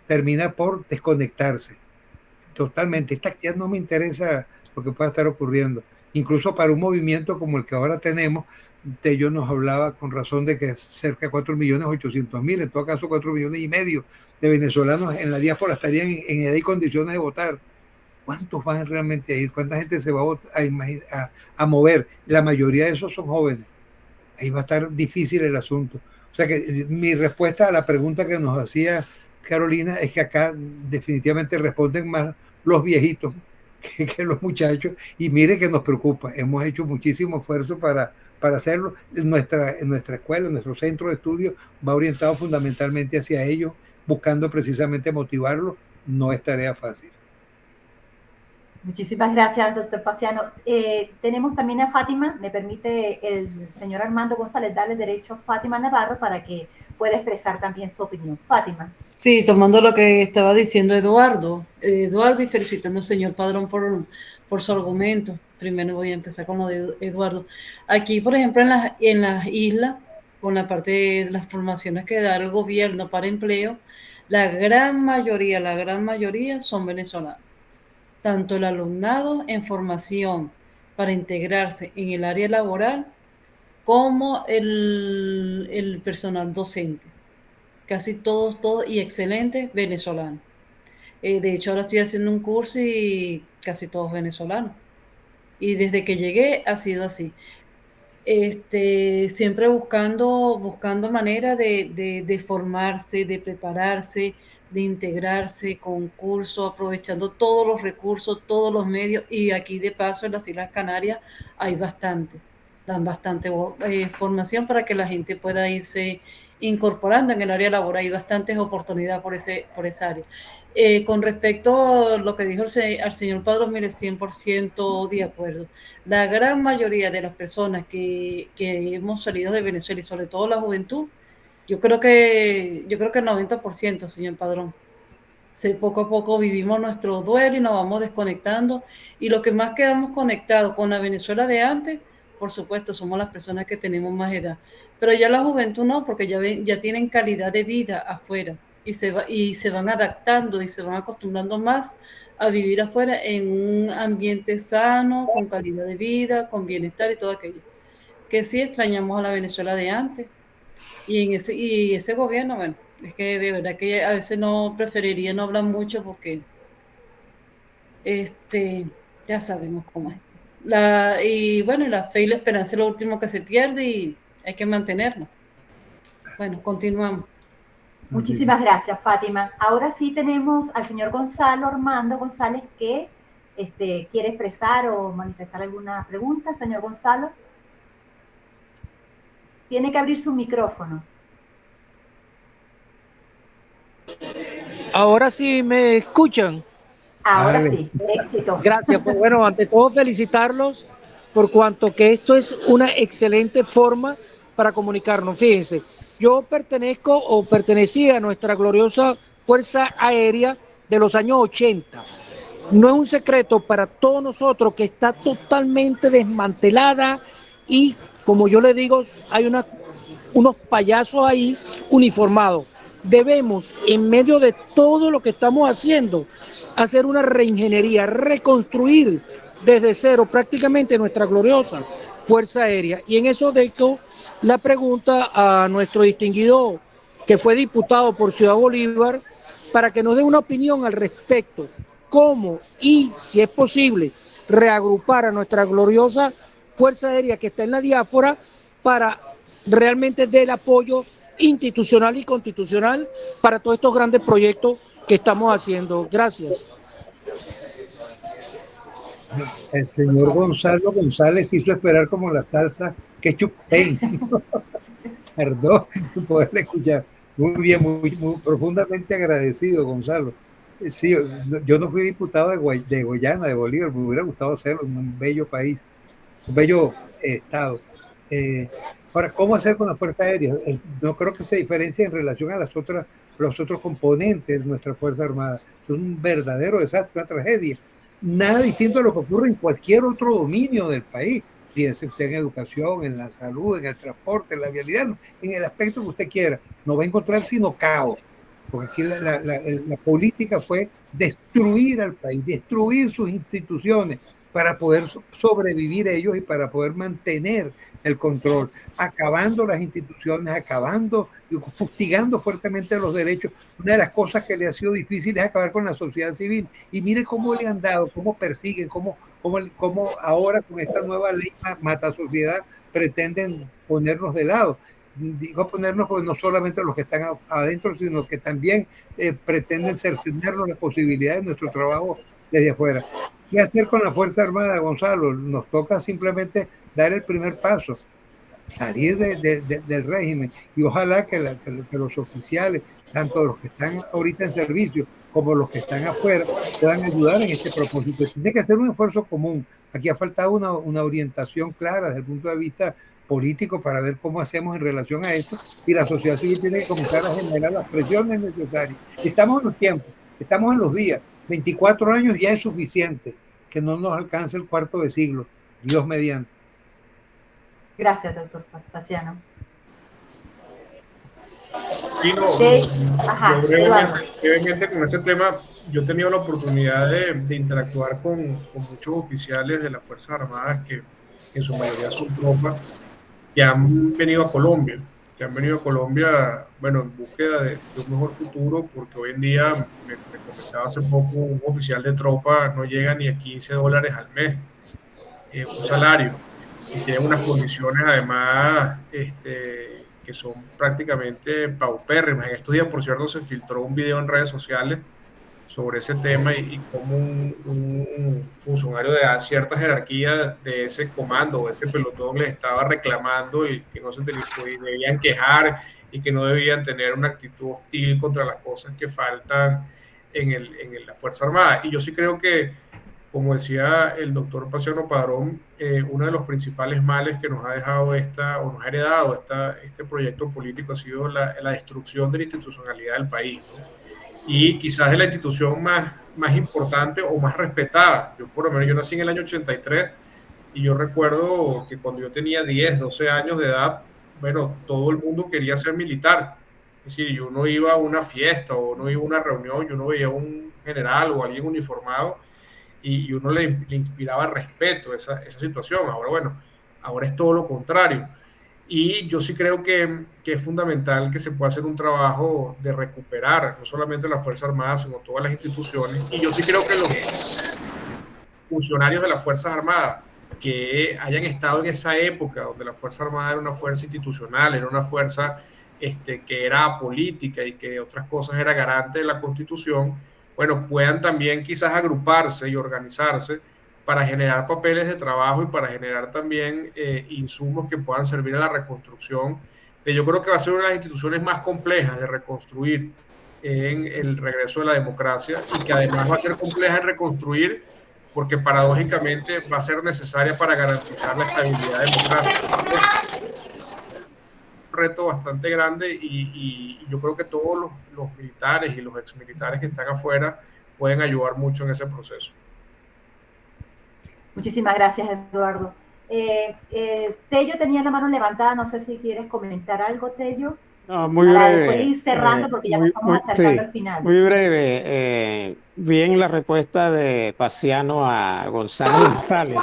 termina por desconectarse totalmente. Esta actividad no me interesa lo que pueda estar ocurriendo. Incluso para un movimiento como el que ahora tenemos, Tello nos hablaba con razón de que cerca de 4.800.000, en todo caso 4,5 millones de venezolanos en la diáspora estarían en edad y condiciones de votar. ¿Cuántos van realmente a ir? ¿Cuánta gente se va a mover? La mayoría de esos son jóvenes. Ahí va a estar difícil el asunto. O sea que mi respuesta a la pregunta que nos hacía Carolina es que acá definitivamente responden más los viejitos que los muchachos, y mire que nos preocupa. Hemos hecho muchísimo esfuerzo para hacerlo. Nuestra escuela, nuestro centro de estudio va orientado fundamentalmente hacia ellos, buscando precisamente motivarlos. No es tarea fácil. Muchísimas gracias, doctor Paciano. Tenemos también a Fátima. Me permite el señor Armando González darle derecho a Fátima Navarro para que pueda expresar también su opinión. Fátima. Sí, tomando lo que estaba diciendo Eduardo, y felicitando al señor Padrón por su argumento. Primero voy a empezar con lo de Eduardo. Aquí, por ejemplo, en las islas, con la parte de las formaciones que da el gobierno para empleo, la gran mayoría son venezolanos. Tanto el alumnado en formación para integrarse en el área laboral como el personal docente. Casi todos y excelentes venezolanos. De hecho, ahora estoy haciendo un curso y casi todos venezolanos. Y desde que llegué ha sido así. Siempre buscando manera de formarse, de prepararse, de integrarse con cursos, aprovechando todos los recursos, todos los medios, y aquí de paso en las Islas Canarias hay dan bastante formación para que la gente pueda irse incorporando en el área laboral. Hay bastantes oportunidades por esa área. Con respecto a lo que dijo al señor Padrón, mire, 100% de acuerdo. La gran mayoría de las personas que hemos salido de Venezuela, y sobre todo la juventud, yo creo que el 90%, señor Padrón. Poco a poco vivimos nuestro duelo y nos vamos desconectando, y lo que más quedamos conectados con la Venezuela de antes, por supuesto, somos las personas que tenemos más edad, pero ya la juventud no, porque ya tienen calidad de vida afuera y se van adaptando y se van acostumbrando más a vivir afuera en un ambiente sano, con calidad de vida, con bienestar y todo aquello. Que sí extrañamos a la Venezuela de antes, y ese gobierno, bueno, es que de verdad que a veces no preferiría no hablar mucho porque ya sabemos cómo es. Y bueno, la fe y la esperanza es lo último que se pierde y hay que mantenerlo. Bueno, continuamos. Muchísimas gracias, Fátima. Ahora sí tenemos al señor Gonzalo Armando González que quiere expresar o manifestar alguna pregunta. Señor Gonzalo, tiene que abrir su micrófono. Ahora sí me escuchan. Ahora sí, éxito. Gracias. Pues bueno, ante todo felicitarlos por cuanto que esto es una excelente forma para comunicarnos. Fíjense, yo pertenecía a nuestra gloriosa Fuerza Aérea de los años 80. No es un secreto para todos nosotros que está totalmente desmantelada y, como yo le digo, hay unos payasos ahí uniformados. Debemos, en medio de todo lo que estamos haciendo, hacer una reingeniería, reconstruir desde cero prácticamente nuestra gloriosa Fuerza Aérea. Y en eso dejo la pregunta a nuestro distinguido que fue diputado por Ciudad Bolívar para que nos dé una opinión al respecto, cómo y si es posible reagrupar a nuestra gloriosa Fuerza Aérea que está en la diáspora para realmente dar el apoyo institucional y constitucional para todos estos grandes proyectos que estamos haciendo. Gracias. El señor Gonzalo González hizo esperar como la salsa ketchup. Perdón por poderle escuchar. Muy bien, muy profundamente agradecido, Gonzalo. Sí, yo no fui diputado de Guyana, de Bolívar, me hubiera gustado hacerlo en un bello país, un bello estado. Ahora, ¿cómo hacer con la Fuerza Aérea? No creo que se diferencie en relación a los otros componentes de nuestra Fuerza Armada. Es un verdadero desastre, una tragedia. Nada distinto a lo que ocurre en cualquier otro dominio del país. Fíjese usted en educación, en la salud, en el transporte, en la vialidad, en el aspecto que usted quiera. No va a encontrar sino caos. Porque aquí la política fue destruir al país, destruir sus instituciones para poder sobrevivir ellos y para poder mantener el control, acabando las instituciones, acabando y fustigando fuertemente los derechos. Una de las cosas que le ha sido difícil es acabar con la sociedad civil. Y mire cómo le han dado, cómo persiguen, cómo ahora con esta nueva ley mata sociedad pretenden ponernos de lado. Digo ponernos porque no solamente los que están adentro, sino que también pretenden cercenarnos las posibilidades de nuestro trabajo desde afuera. ¿Qué hacer con la Fuerza Armada, Gonzalo? Nos toca simplemente dar el primer paso, salir del régimen, y ojalá que los oficiales, tanto los que están ahorita en servicio como los que están afuera, puedan ayudar en este propósito. Tiene que ser un esfuerzo común. Aquí ha faltado una orientación clara desde el punto de vista político para ver cómo hacemos en relación a esto, y la sociedad civil tiene que comenzar a generar las presiones necesarias. Estamos en los tiempos, estamos en los días. 24 años ya es suficiente, que no nos alcance el cuarto de siglo, Dios mediante. Gracias, doctor Paciano. Sí, yo brevemente con ese tema, yo he tenido la oportunidad de interactuar con muchos oficiales de las Fuerzas Armadas que en su mayoría son tropas, que han venido a Colombia, bueno, en búsqueda de un mejor futuro, porque hoy en día, me comentaba hace poco, un oficial de tropa no llega ni a $15 al mes, un salario, y tiene unas condiciones además que son prácticamente paupérrimas. En estos días, por cierto, se filtró un video en redes sociales sobre ese tema y cómo un funcionario de cierta jerarquía de ese comando o ese pelotón les estaba reclamando y que no se debían quejar y que no debían tener una actitud hostil contra las cosas que faltan en la Fuerza Armada. Y yo sí creo que, como decía el doctor Paciano Padrón, uno de los principales males que nos ha dejado nos ha heredado este proyecto político ha sido la destrucción de la institucionalidad del país, ¿no? Y quizás es la institución más importante o más respetada. Por lo menos yo nací en el año 83 y yo recuerdo que cuando yo tenía 10, 12 años de edad, bueno, todo el mundo quería ser militar. Es decir, yo no iba a una fiesta o no iba a una reunión, yo no veía a un general o alguien uniformado y uno le inspiraba respeto a esa situación. Ahora, bueno, ahora es todo lo contrario. Y yo sí creo que es fundamental que se pueda hacer un trabajo de recuperar no solamente la Fuerza Armada, sino todas las instituciones. Y yo sí creo que los funcionarios de las Fuerzas Armadas que hayan estado en esa época donde la Fuerza Armada era una fuerza institucional, era una fuerza que era política y que otras cosas era garante de la Constitución, bueno, puedan también quizás agruparse y organizarse para generar papeles de trabajo y para generar también insumos que puedan servir a la reconstrucción. Yo creo que va a ser una de las instituciones más complejas de reconstruir en el regreso de la democracia y que además va a ser compleja de reconstruir porque paradójicamente va a ser necesaria para garantizar la estabilidad democrática. Un reto bastante grande y yo creo que todos los militares y los exmilitares que están afuera pueden ayudar mucho en ese proceso. Muchísimas gracias, Eduardo. Tello tenía la mano levantada, no sé si quieres comentar algo, Tello. No, muy breve. Después ir cerrando porque ya nos estamos acercando al final. Muy breve. Bien la respuesta de Paciano a Gonzalo González.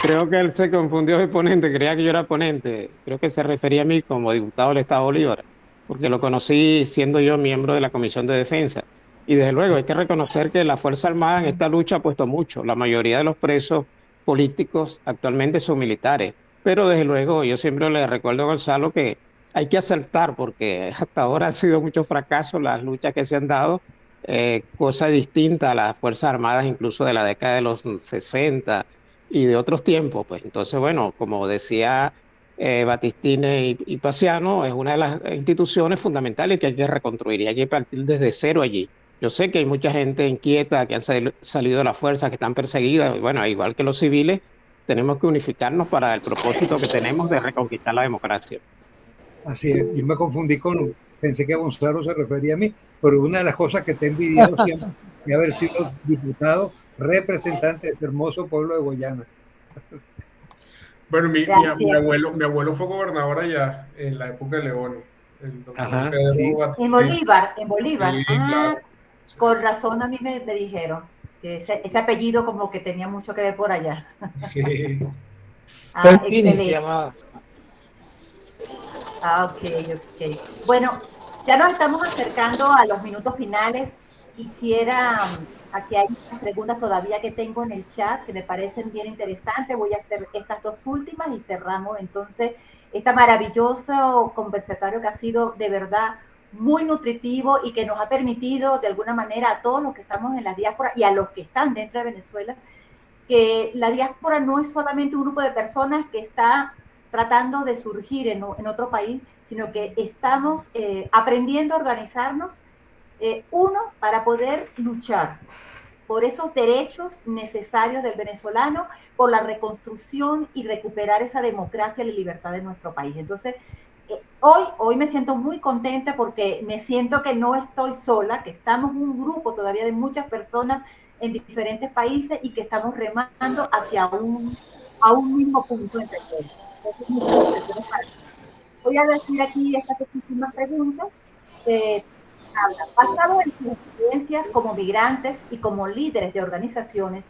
Creo que él se confundió de ponente, creía que yo era ponente. Creo que se refería a mí como diputado del Estado Bolívar, porque lo conocí siendo yo miembro de la Comisión de Defensa. Y desde luego hay que reconocer que la Fuerza Armada en esta lucha ha puesto mucho. La mayoría de los presos políticos actualmente son militares. Pero desde luego yo siempre le recuerdo a Gonzalo que hay que acertar porque hasta ahora han sido muchos fracasos las luchas que se han dado, cosa distinta a las Fuerzas Armadas incluso de la década de los 60 y de otros tiempos. Pues entonces, bueno, como decía Battistini y Paciano, es una de las instituciones fundamentales que hay que reconstruir y hay que partir desde cero allí. Yo sé que hay mucha gente inquieta que han salido de las fuerzas, que están perseguidas. Bueno, igual que los civiles, tenemos que unificarnos para el propósito que tenemos de reconquistar la democracia. Así es, yo me confundí pensé que Gonzalo se refería a mí, pero una de las cosas que te he envidiado siempre es haber sido diputado representante de ese hermoso pueblo de Guayana. Bueno, Gracias. mi abuelo fue gobernador allá en la época de León, el doctor Ajá, sí. Pedro En Batista. Bolívar, en Bolívar. Sí, claro. Sí. Con razón a mí me dijeron que ese apellido como que tenía mucho que ver por allá. Sí. Pertini se Excelente. llamaba. Ok, ok. Bueno, ya nos estamos acercando a los minutos finales. Quisiera, aquí hay unas preguntas todavía que tengo en el chat que me parecen bien interesantes. Voy a hacer estas dos últimas y cerramos entonces esta maravilloso conversatorio que ha sido de verdad muy nutritivo y que nos ha permitido de alguna manera a todos los que estamos en la diáspora y a los que están dentro de Venezuela que la diáspora no es solamente un grupo de personas que está tratando de surgir en otro país, sino que estamos aprendiendo a organizarnos, uno, para poder luchar por esos derechos necesarios del venezolano, por la reconstrucción y recuperar esa democracia y la libertad de nuestro país. Entonces, hoy me siento muy contenta porque me siento que no estoy sola, que estamos un grupo todavía de muchas personas en diferentes países y que estamos remando hacia a un mismo punto entre todos. Entonces, muchas bendiciones para ti. Voy a decir aquí estas últimas preguntas. Basado en sus experiencias como migrantes y como líderes de organizaciones,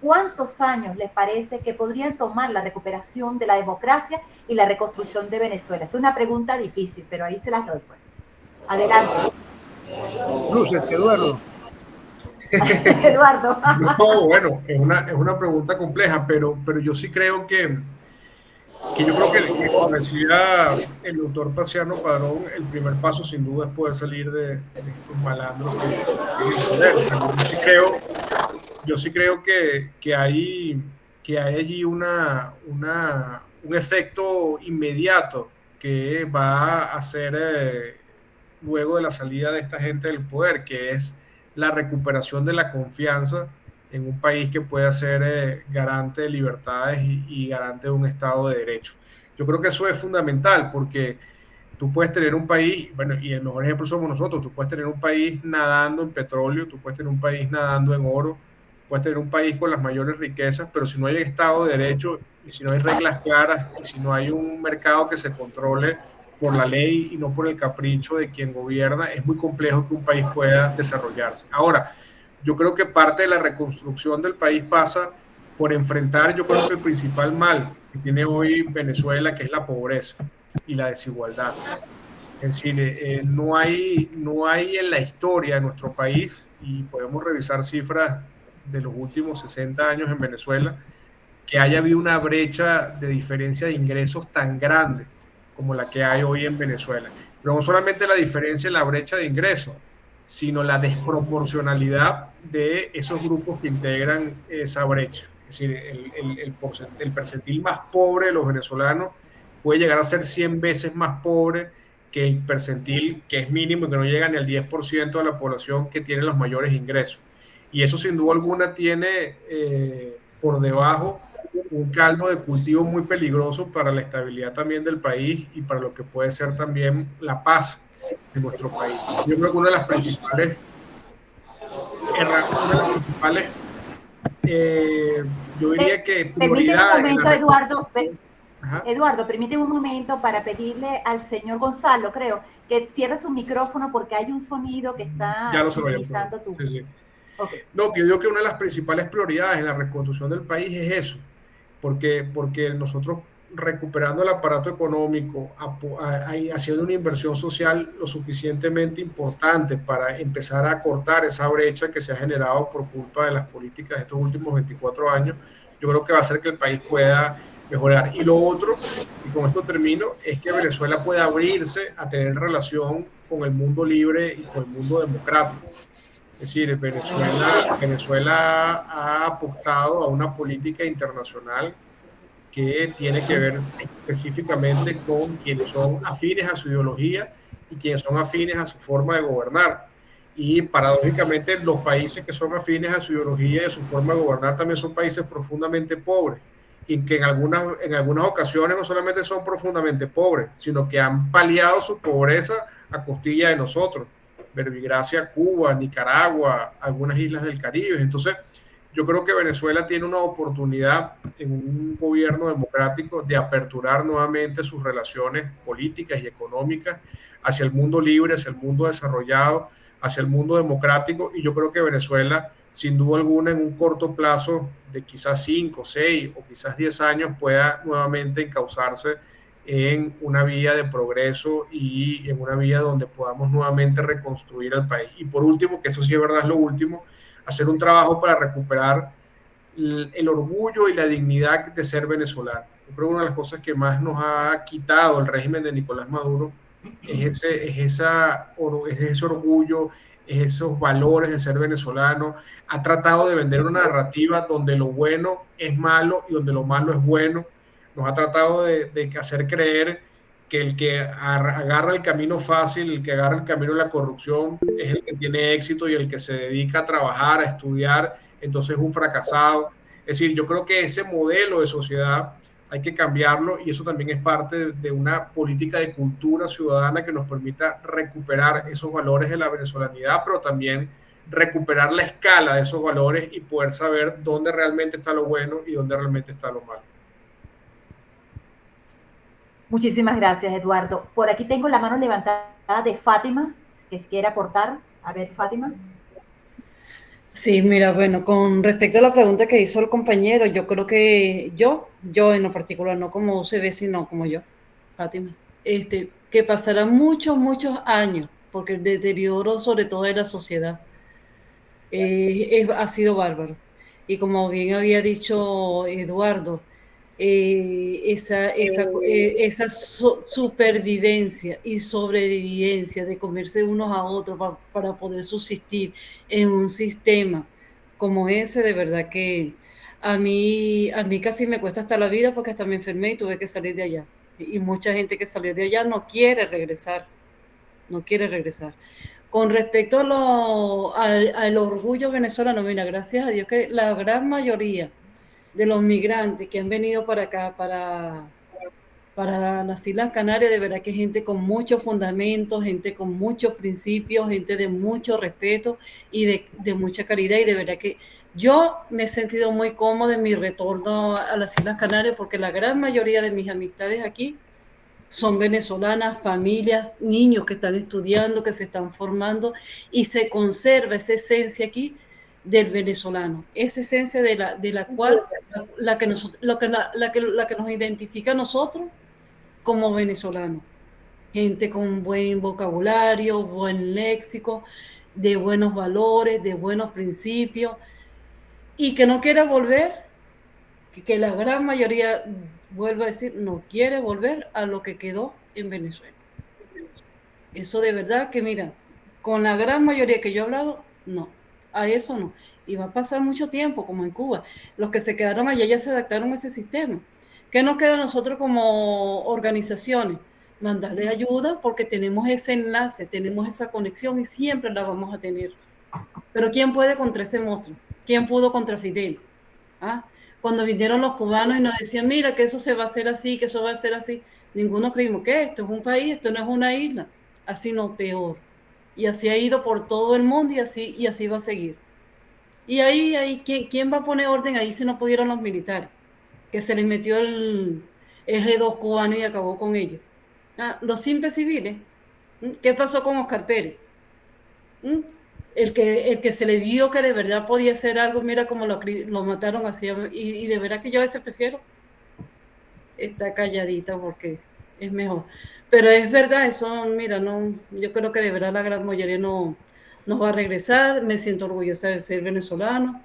¿cuántos años les parece que podrían tomar la recuperación de la democracia y la reconstrucción de Venezuela? Esta es una pregunta difícil, pero ahí se las doy. Pues. Adelante. Lúcete, Eduardo. Eduardo. No, bueno, es una pregunta compleja, pero yo sí creo que yo creo que como decía el doctor Paciano Padrón, el primer paso sin duda es poder salir de estos malandros que tienen el poder. Pero yo sí creo que hay allí un efecto inmediato que va a hacer luego de la salida de esta gente del poder, que es la recuperación de la confianza en un país que pueda ser garante de libertades y garante de un Estado de Derecho. Yo creo que eso es fundamental porque tú puedes tener un país, bueno, y el mejor ejemplo somos nosotros, tú puedes tener un país nadando en petróleo, tú puedes tener un país nadando en oro, puedes tener un país con las mayores riquezas, pero si no hay Estado de Derecho y si no hay reglas claras y si no hay un mercado que se controle por la ley y no por el capricho de quien gobierna, es muy complejo que un país pueda desarrollarse. Ahora, yo creo que parte de la reconstrucción del país pasa por enfrentar, yo creo que el principal mal que tiene hoy Venezuela, que es la pobreza y la desigualdad. Es decir, no hay en la historia de nuestro país, y podemos revisar cifras de los últimos 60 años en Venezuela, que haya habido una brecha de diferencia de ingresos tan grande como la que hay hoy en Venezuela. Pero no solamente la diferencia en la brecha de ingresos, sino la desproporcionalidad de esos grupos que integran esa brecha. Es decir, el percentil más pobre de los venezolanos puede llegar a ser 100 veces más pobre que el percentil que es mínimo y que no llega ni al 10% de la población que tiene los mayores ingresos. Y eso sin duda alguna tiene por debajo un caldo de cultivo muy peligroso para la estabilidad también del país y para lo que puede ser también la paz de nuestro país. Yo creo que una de las principales, yo diría que Permíteme un prioridades. momento, Eduardo. Ajá. Eduardo, permíteme un momento para pedirle al señor Gonzalo, creo, que cierre su micrófono porque hay un sonido que está utilizando tú. Sí, sí. Okay. No, que yo digo que una de las principales prioridades en la reconstrucción del país es eso, porque nosotros recuperando el aparato económico, haciendo una inversión social lo suficientemente importante para empezar a cortar esa brecha que se ha generado por culpa de las políticas de estos últimos 24 años, yo creo que va a hacer que el país pueda mejorar. Y lo otro, y con esto termino, es que Venezuela pueda abrirse a tener relación con el mundo libre y con el mundo democrático. Es decir, Venezuela ha apostado a una política internacional que tiene que ver específicamente con quienes son afines a su ideología y quienes son afines a su forma de gobernar. Y paradójicamente los países que son afines a su ideología y a su forma de gobernar también son países profundamente pobres y que en algunas ocasiones no solamente son profundamente pobres, sino que han paliado su pobreza a costilla de nosotros. Verbigracia, Cuba, Nicaragua, algunas islas del Caribe. Entonces, Yo creo que Venezuela tiene una oportunidad en un gobierno democrático de aperturar nuevamente sus relaciones políticas y económicas hacia el mundo libre, hacia el mundo desarrollado, hacia el mundo democrático, y yo creo que Venezuela, sin duda alguna, en un corto plazo de quizás 5, 6 o quizás 10 años, pueda nuevamente encauzarse en una vía de progreso y en una vía donde podamos nuevamente reconstruir el país. Y por último, que eso sí es verdad, es lo último, hacer un trabajo para recuperar el orgullo y la dignidad de ser venezolano. Yo creo que una de las cosas que más nos ha quitado el régimen de Nicolás Maduro es ese orgullo, esos valores de ser venezolano. Ha tratado de vender una narrativa donde lo bueno es malo y donde lo malo es bueno. Nos ha tratado de hacer creer que el que agarra el camino fácil, el que agarra el camino de la corrupción, es el que tiene éxito, y el que se dedica a trabajar, a estudiar, entonces es un fracasado. Es decir, yo creo que ese modelo de sociedad hay que cambiarlo, y eso también es parte de una política de cultura ciudadana que nos permita recuperar esos valores de la venezolanidad, pero también recuperar la escala de esos valores y poder saber dónde realmente está lo bueno y dónde realmente está lo malo. Muchísimas gracias, Eduardo. Por aquí tengo la mano levantada de Fátima, que quiere aportar. A ver, Fátima. Sí, mira, bueno, con respecto a la pregunta que hizo el compañero, yo creo que yo en lo particular, no como UCB, sino como yo, Fátima, que pasarán muchos, muchos años, porque el deterioro sobre todo de la sociedad ha sido bárbaro. Y como bien había dicho Eduardo, esa supervivencia y sobrevivencia de comerse unos a otros para poder subsistir en un sistema como ese, de verdad que a mí casi me cuesta hasta la vida, porque hasta me enfermé y tuve que salir de allá. Y mucha gente que salió de allá no quiere regresar. Con respecto al orgullo venezolano, mira, gracias a Dios que la gran mayoría de los migrantes que han venido para acá, para las Islas Canarias, de verdad que es gente con muchos fundamentos, gente con muchos principios, gente de mucho respeto y de mucha caridad, y de verdad que yo me he sentido muy cómoda en mi retorno a las Islas Canarias, porque la gran mayoría de mis amistades aquí son venezolanas, familias, niños que están estudiando, que se están formando, y se conserva esa esencia aquí del venezolano, esa esencia de la cual la que nos identifica a nosotros como venezolanos. Gente con buen vocabulario, buen léxico, de buenos valores, de buenos principios, y que no quiere volver, que la gran mayoría, vuelvo a decir, no quiere volver a lo que quedó en Venezuela. Eso de verdad que, mira, con la gran mayoría que yo he hablado, no, a eso no. Y va a pasar mucho tiempo, como en Cuba. Los que se quedaron allá ya se adaptaron a ese sistema. ¿Qué nos queda a nosotros como organizaciones? Mandarles ayuda, porque tenemos ese enlace, tenemos esa conexión y siempre la vamos a tener. Pero ¿quién puede contra ese monstruo? ¿Quién pudo contra Fidel? ¿Ah? Cuando vinieron los cubanos y nos decían, mira, que eso se va a hacer así, que eso va a ser así, ninguno creímos que esto es un país, esto no es una isla. Así no, peor. Y así ha ido por todo el mundo, y así va a seguir. Y ahí ¿quién va a poner orden ahí si no pudieron los militares? Que se les metió el G2 cubano y acabó con ellos. Los simples civiles. ¿Qué pasó con Oscar Pérez? El que se le vio que de verdad podía hacer algo, mira cómo lo mataron así. Y de verdad que yo a veces prefiero estar calladita, porque es mejor. Pero es verdad, eso, mira, no, yo creo que de verdad la gran mayoría no va a regresar. Me siento orgullosa de ser venezolano.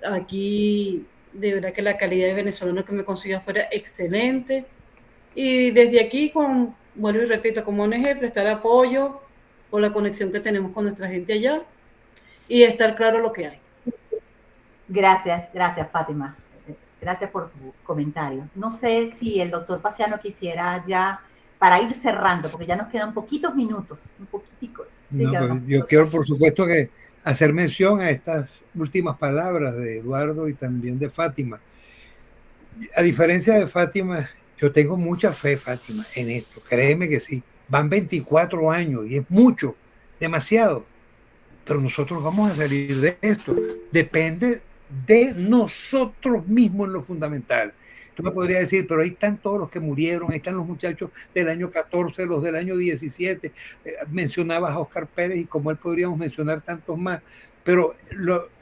Aquí, de verdad que la calidad de venezolano que me consiguió fuera excelente. Y desde aquí, vuelvo y repito, como ONG, prestar apoyo por la conexión que tenemos con nuestra gente allá y estar claro lo que hay. Gracias, Fátima. Gracias por tu comentario. No sé si el doctor Paciano quisiera ya, para ir cerrando, porque ya nos quedan poquitos minutos, un poquiticos. No, yo quiero, por supuesto, que hacer mención a estas últimas palabras de Eduardo y también de Fátima. A diferencia de Fátima, yo tengo mucha fe, Fátima, en esto. Créeme que sí. Van 24 años y es mucho, demasiado. Pero nosotros vamos a salir de esto. Depende de nosotros mismos en lo fundamental. Tú me podrías decir, pero ahí están todos los que murieron, ahí están los muchachos del año 14, los del año 17. Mencionabas a Oscar Pérez y como él podríamos mencionar tantos más, pero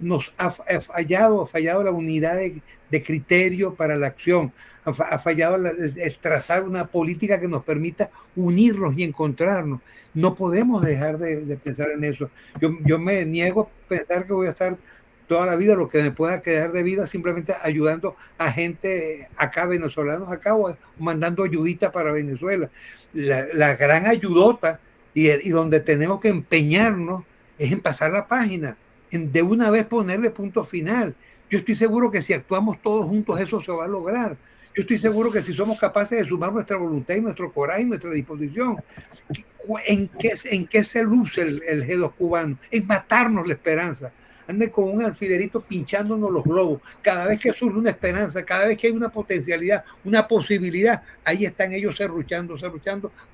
nos ha fallado la unidad de criterio para la acción, ha fallado el trazar una política que nos permita unirnos y encontrarnos. No podemos dejar de pensar en eso. Yo me niego a pensar que voy a estar toda la vida, lo que me pueda quedar de vida, simplemente ayudando a gente acá, venezolanos acá, o mandando ayudita para Venezuela. La gran ayudota y donde tenemos que empeñarnos es en pasar la página, en de una vez ponerle punto final. Yo estoy seguro que si actuamos todos juntos eso se va a lograr. Yo estoy seguro que si somos capaces de sumar nuestra voluntad y nuestro coraje y nuestra disposición, ¿en qué se luce el G2 cubano? En matarnos la esperanza. Anden con un alfilerito pinchándonos los globos. Cada vez que surge una esperanza, cada vez que hay una potencialidad, una posibilidad, ahí están ellos serruchando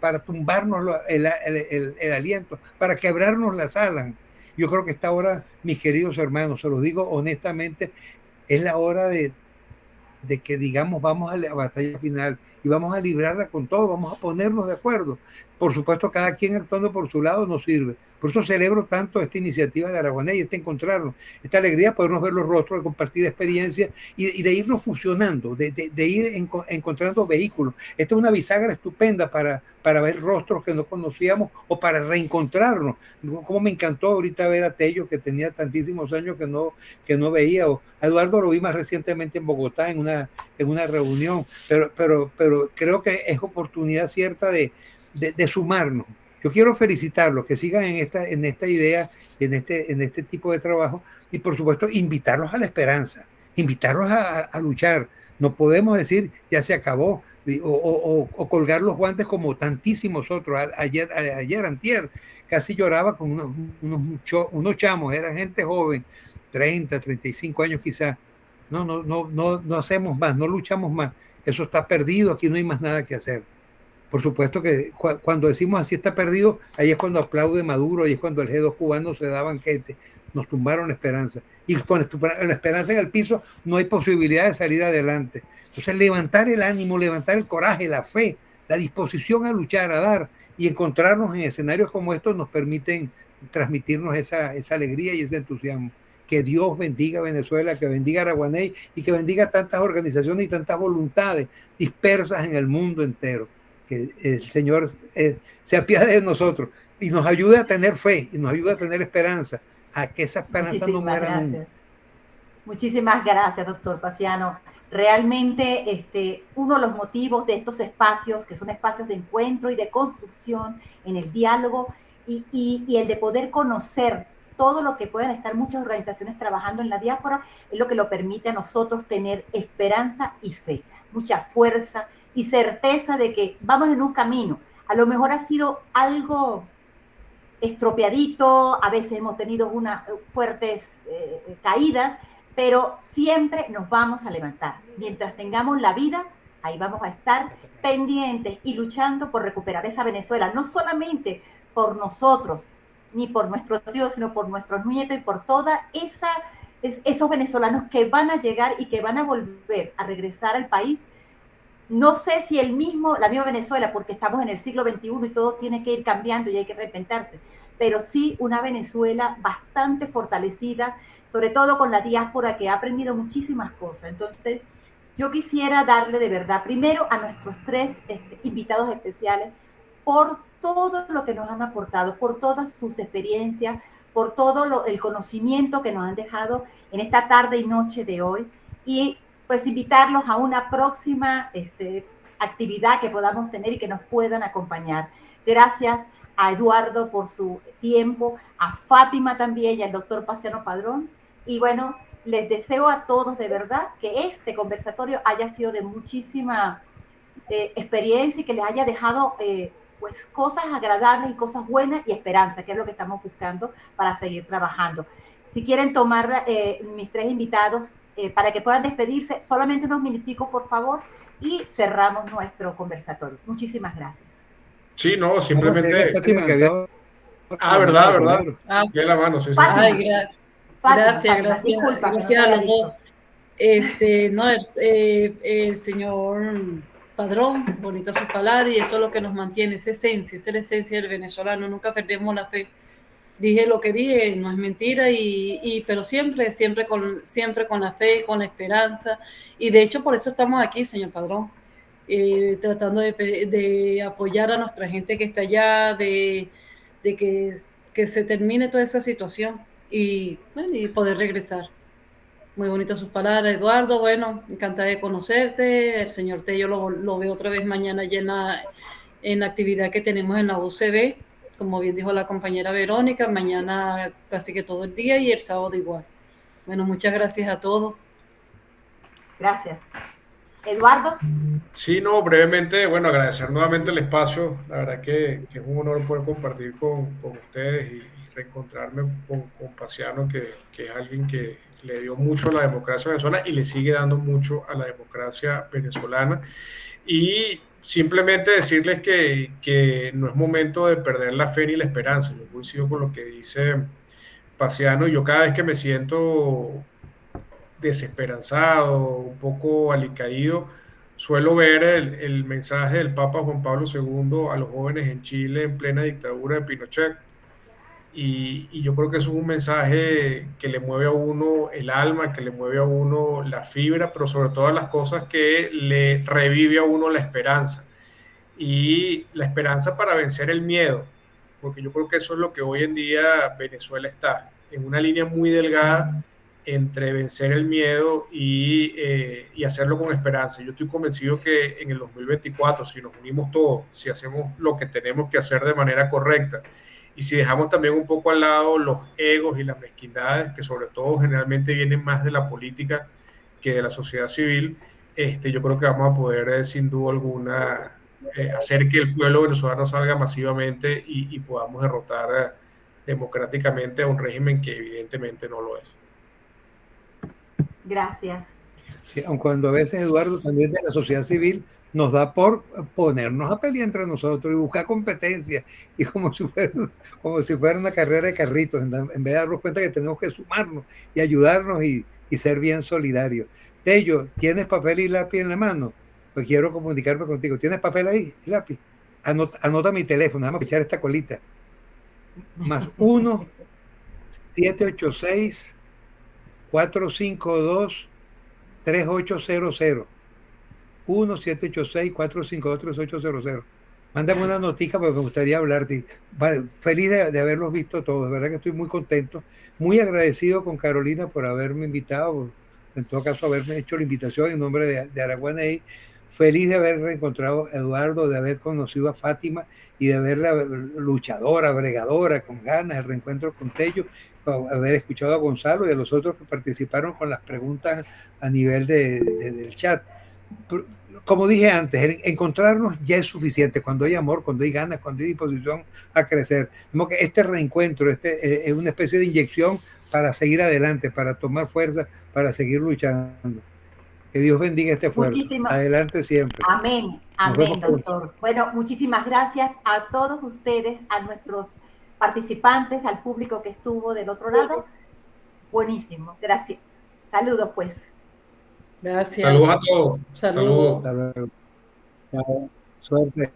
para tumbarnos el aliento, para quebrarnos las alas. Yo creo que esta hora, mis queridos hermanos, se los digo honestamente, es la hora de que digamos vamos a la batalla final y vamos a librarla con todo, vamos a ponernos de acuerdo. Por supuesto, cada quien actuando por su lado nos sirve. Por eso celebro tanto esta iniciativa de Araguaney, encontrarnos, esta alegría de podernos ver los rostros, de compartir experiencias y de irnos fusionando, de ir encontrando vehículos. Esta es una bisagra estupenda para ver rostros que no conocíamos o para reencontrarnos. Como me encantó ahorita ver a Tello, que tenía tantísimos años que no veía, o a Eduardo lo vi más recientemente en Bogotá en una reunión, pero creo que es oportunidad cierta de sumarnos. Yo quiero felicitarlos, que sigan en esta idea, en este tipo de trabajo, y por supuesto invitarlos a la esperanza, invitarlos a luchar. No podemos decir ya se acabó o colgar los guantes como tantísimos otros. Ayer antier, casi lloraba con unos chamos, era gente joven, 30, 35 años quizás. No hacemos más, no luchamos más. Eso está perdido, aquí no hay más nada que hacer. Por supuesto que cuando decimos así está perdido, ahí es cuando aplaude Maduro, ahí es cuando el G2 cubano se da banquete, nos tumbaron la esperanza. Y con la esperanza en el piso no hay posibilidad de salir adelante. Entonces levantar el ánimo, levantar el coraje, la fe, la disposición a luchar, a dar y encontrarnos en escenarios como estos nos permiten transmitirnos esa alegría y ese entusiasmo. Que Dios bendiga a Venezuela, que bendiga a Araguaney y que bendiga tantas organizaciones y tantas voluntades dispersas en el mundo entero. Que el Señor se apiade de nosotros y nos ayude a tener fe y nos ayude a tener esperanza, a que esa esperanza no muera nunca. Muchísimas gracias, doctor Paciano. Realmente uno de los motivos de estos espacios, que son espacios de encuentro y de construcción en el diálogo y el de poder conocer todo lo que pueden estar muchas organizaciones trabajando en la diáspora, es lo que lo permite a nosotros tener esperanza y fe, mucha fuerza y certeza de que vamos en un camino. A lo mejor ha sido algo estropeadito, a veces hemos tenido unas fuertes caídas, pero siempre nos vamos a levantar. Mientras tengamos la vida, ahí vamos a estar pendientes y luchando por recuperar esa Venezuela, no solamente por nosotros, ni por nuestros hijos, sino por nuestros nietos y por toda esos venezolanos que van a llegar y que van a volver a regresar al país. No sé si la misma Venezuela, porque estamos en el siglo XXI y todo tiene que ir cambiando y hay que reinventarse, pero sí una Venezuela bastante fortalecida, sobre todo con la diáspora que ha aprendido muchísimas cosas. Entonces, yo quisiera darle de verdad, primero a nuestros tres invitados especiales, por todo lo que nos han aportado, por todas sus experiencias, por todo el conocimiento que nos han dejado en esta tarde y noche de hoy, y pues invitarlos a una próxima actividad que podamos tener y que nos puedan acompañar. Gracias a Eduardo por su tiempo, a Fátima también y al doctor Paciano Padrón. Y bueno, les deseo a todos de verdad que este conversatorio haya sido de muchísima experiencia y que les haya dejado pues cosas agradables y cosas buenas y esperanza, que es lo que estamos buscando para seguir trabajando. Si quieren tomar mis tres invitados para que puedan despedirse, solamente unos minuticos, por favor, y cerramos nuestro conversatorio. Muchísimas gracias. Sí, no, simplemente... Fátima, que había... verdad. La mano, sí. Ay, Gracias, disculpa, gracias no a había los dos. visto. No, el señor Padrón, bonitas sus palabras, y eso es lo que nos mantiene, esa esencia, esa es la esencia del venezolano, nunca perdemos la fe. Dije lo que dije, no es mentira, pero siempre con la fe, con la esperanza, y de hecho por eso estamos aquí, señor Padrón, tratando de apoyar a nuestra gente que está allá, de que se termine toda esa situación y, bueno, y poder regresar. Muy bonitas sus palabras, Eduardo. Bueno, encantada de conocerte. El señor Tello lo veo otra vez mañana en la actividad que tenemos en la UCB. Como bien dijo la compañera Verónica, mañana casi que todo el día y el sábado igual. Bueno, muchas gracias a todos. Gracias. Eduardo. Sí, no, brevemente, bueno, agradecer nuevamente el espacio. La verdad que es un honor poder compartir con ustedes y reencontrarme con Paciano, que es alguien que le dio mucho a la democracia venezolana y le sigue dando mucho a la democracia venezolana. Y simplemente decirles que no es momento de perder la fe ni la esperanza. Yo coincido con lo que dice Paciano. Yo cada vez que me siento desesperanzado, un poco alicaído, suelo ver el mensaje del Papa Juan Pablo II a los jóvenes en Chile en plena dictadura de Pinochet. Y yo creo que eso es un mensaje que le mueve a uno el alma, que le mueve a uno la fibra, pero sobre todas las cosas que le revive a uno la esperanza. Y la esperanza para vencer el miedo, porque yo creo que eso es lo que hoy en día Venezuela está, en una línea muy delgada entre vencer el miedo y hacerlo con esperanza. Yo estoy convencido que en el 2024, si nos unimos todos, si hacemos lo que tenemos que hacer de manera correcta, y si dejamos también un poco al lado los egos y las mezquindades, que sobre todo generalmente vienen más de la política que de la sociedad civil, yo creo que vamos a poder, sin duda alguna, hacer que el pueblo venezolano salga masivamente y podamos derrotar democráticamente a un régimen que evidentemente no lo es. Gracias. Sí, aun cuando a veces, Eduardo, también de la sociedad civil nos da por ponernos a pelear entre nosotros y buscar competencia, y como si fuera una carrera de carritos, en vez de darnos cuenta que tenemos que sumarnos y ayudarnos y ser bien solidarios. Tello, ¿tienes papel y lápiz en la mano? Pues quiero comunicarme contigo. ¿Tienes papel ahí y lápiz? Anota mi teléfono, déjame echar esta colita. Más 1-786-452-3800. 1-786-452-3800. Mándame una notica porque me gustaría hablarte. Vale, feliz de haberlos visto todos. De verdad que estoy muy contento, muy agradecido con Carolina por haberme invitado, en todo caso haberme hecho la invitación en nombre de Araguaney. Feliz de haber reencontrado a Eduardo, de haber conocido a Fátima y de verla luchadora, bregadora, con ganas, el reencuentro con Tello, haber escuchado a Gonzalo y a los otros que participaron con las preguntas a nivel del chat. Como dije antes, encontrarnos ya es suficiente cuando hay amor, cuando hay ganas, cuando hay disposición a crecer. Como que este reencuentro es una especie de inyección para seguir adelante, para tomar fuerza, para seguir luchando. Que Dios bendiga este esfuerzo. Adelante siempre. Amén, amén, doctor. Bueno, muchísimas gracias a todos ustedes, a nuestros participantes, al público que estuvo del otro lado. Buenísimo, gracias. Saludos, pues. Gracias. Saludos a todos. Saludos. Hasta luego. Suerte.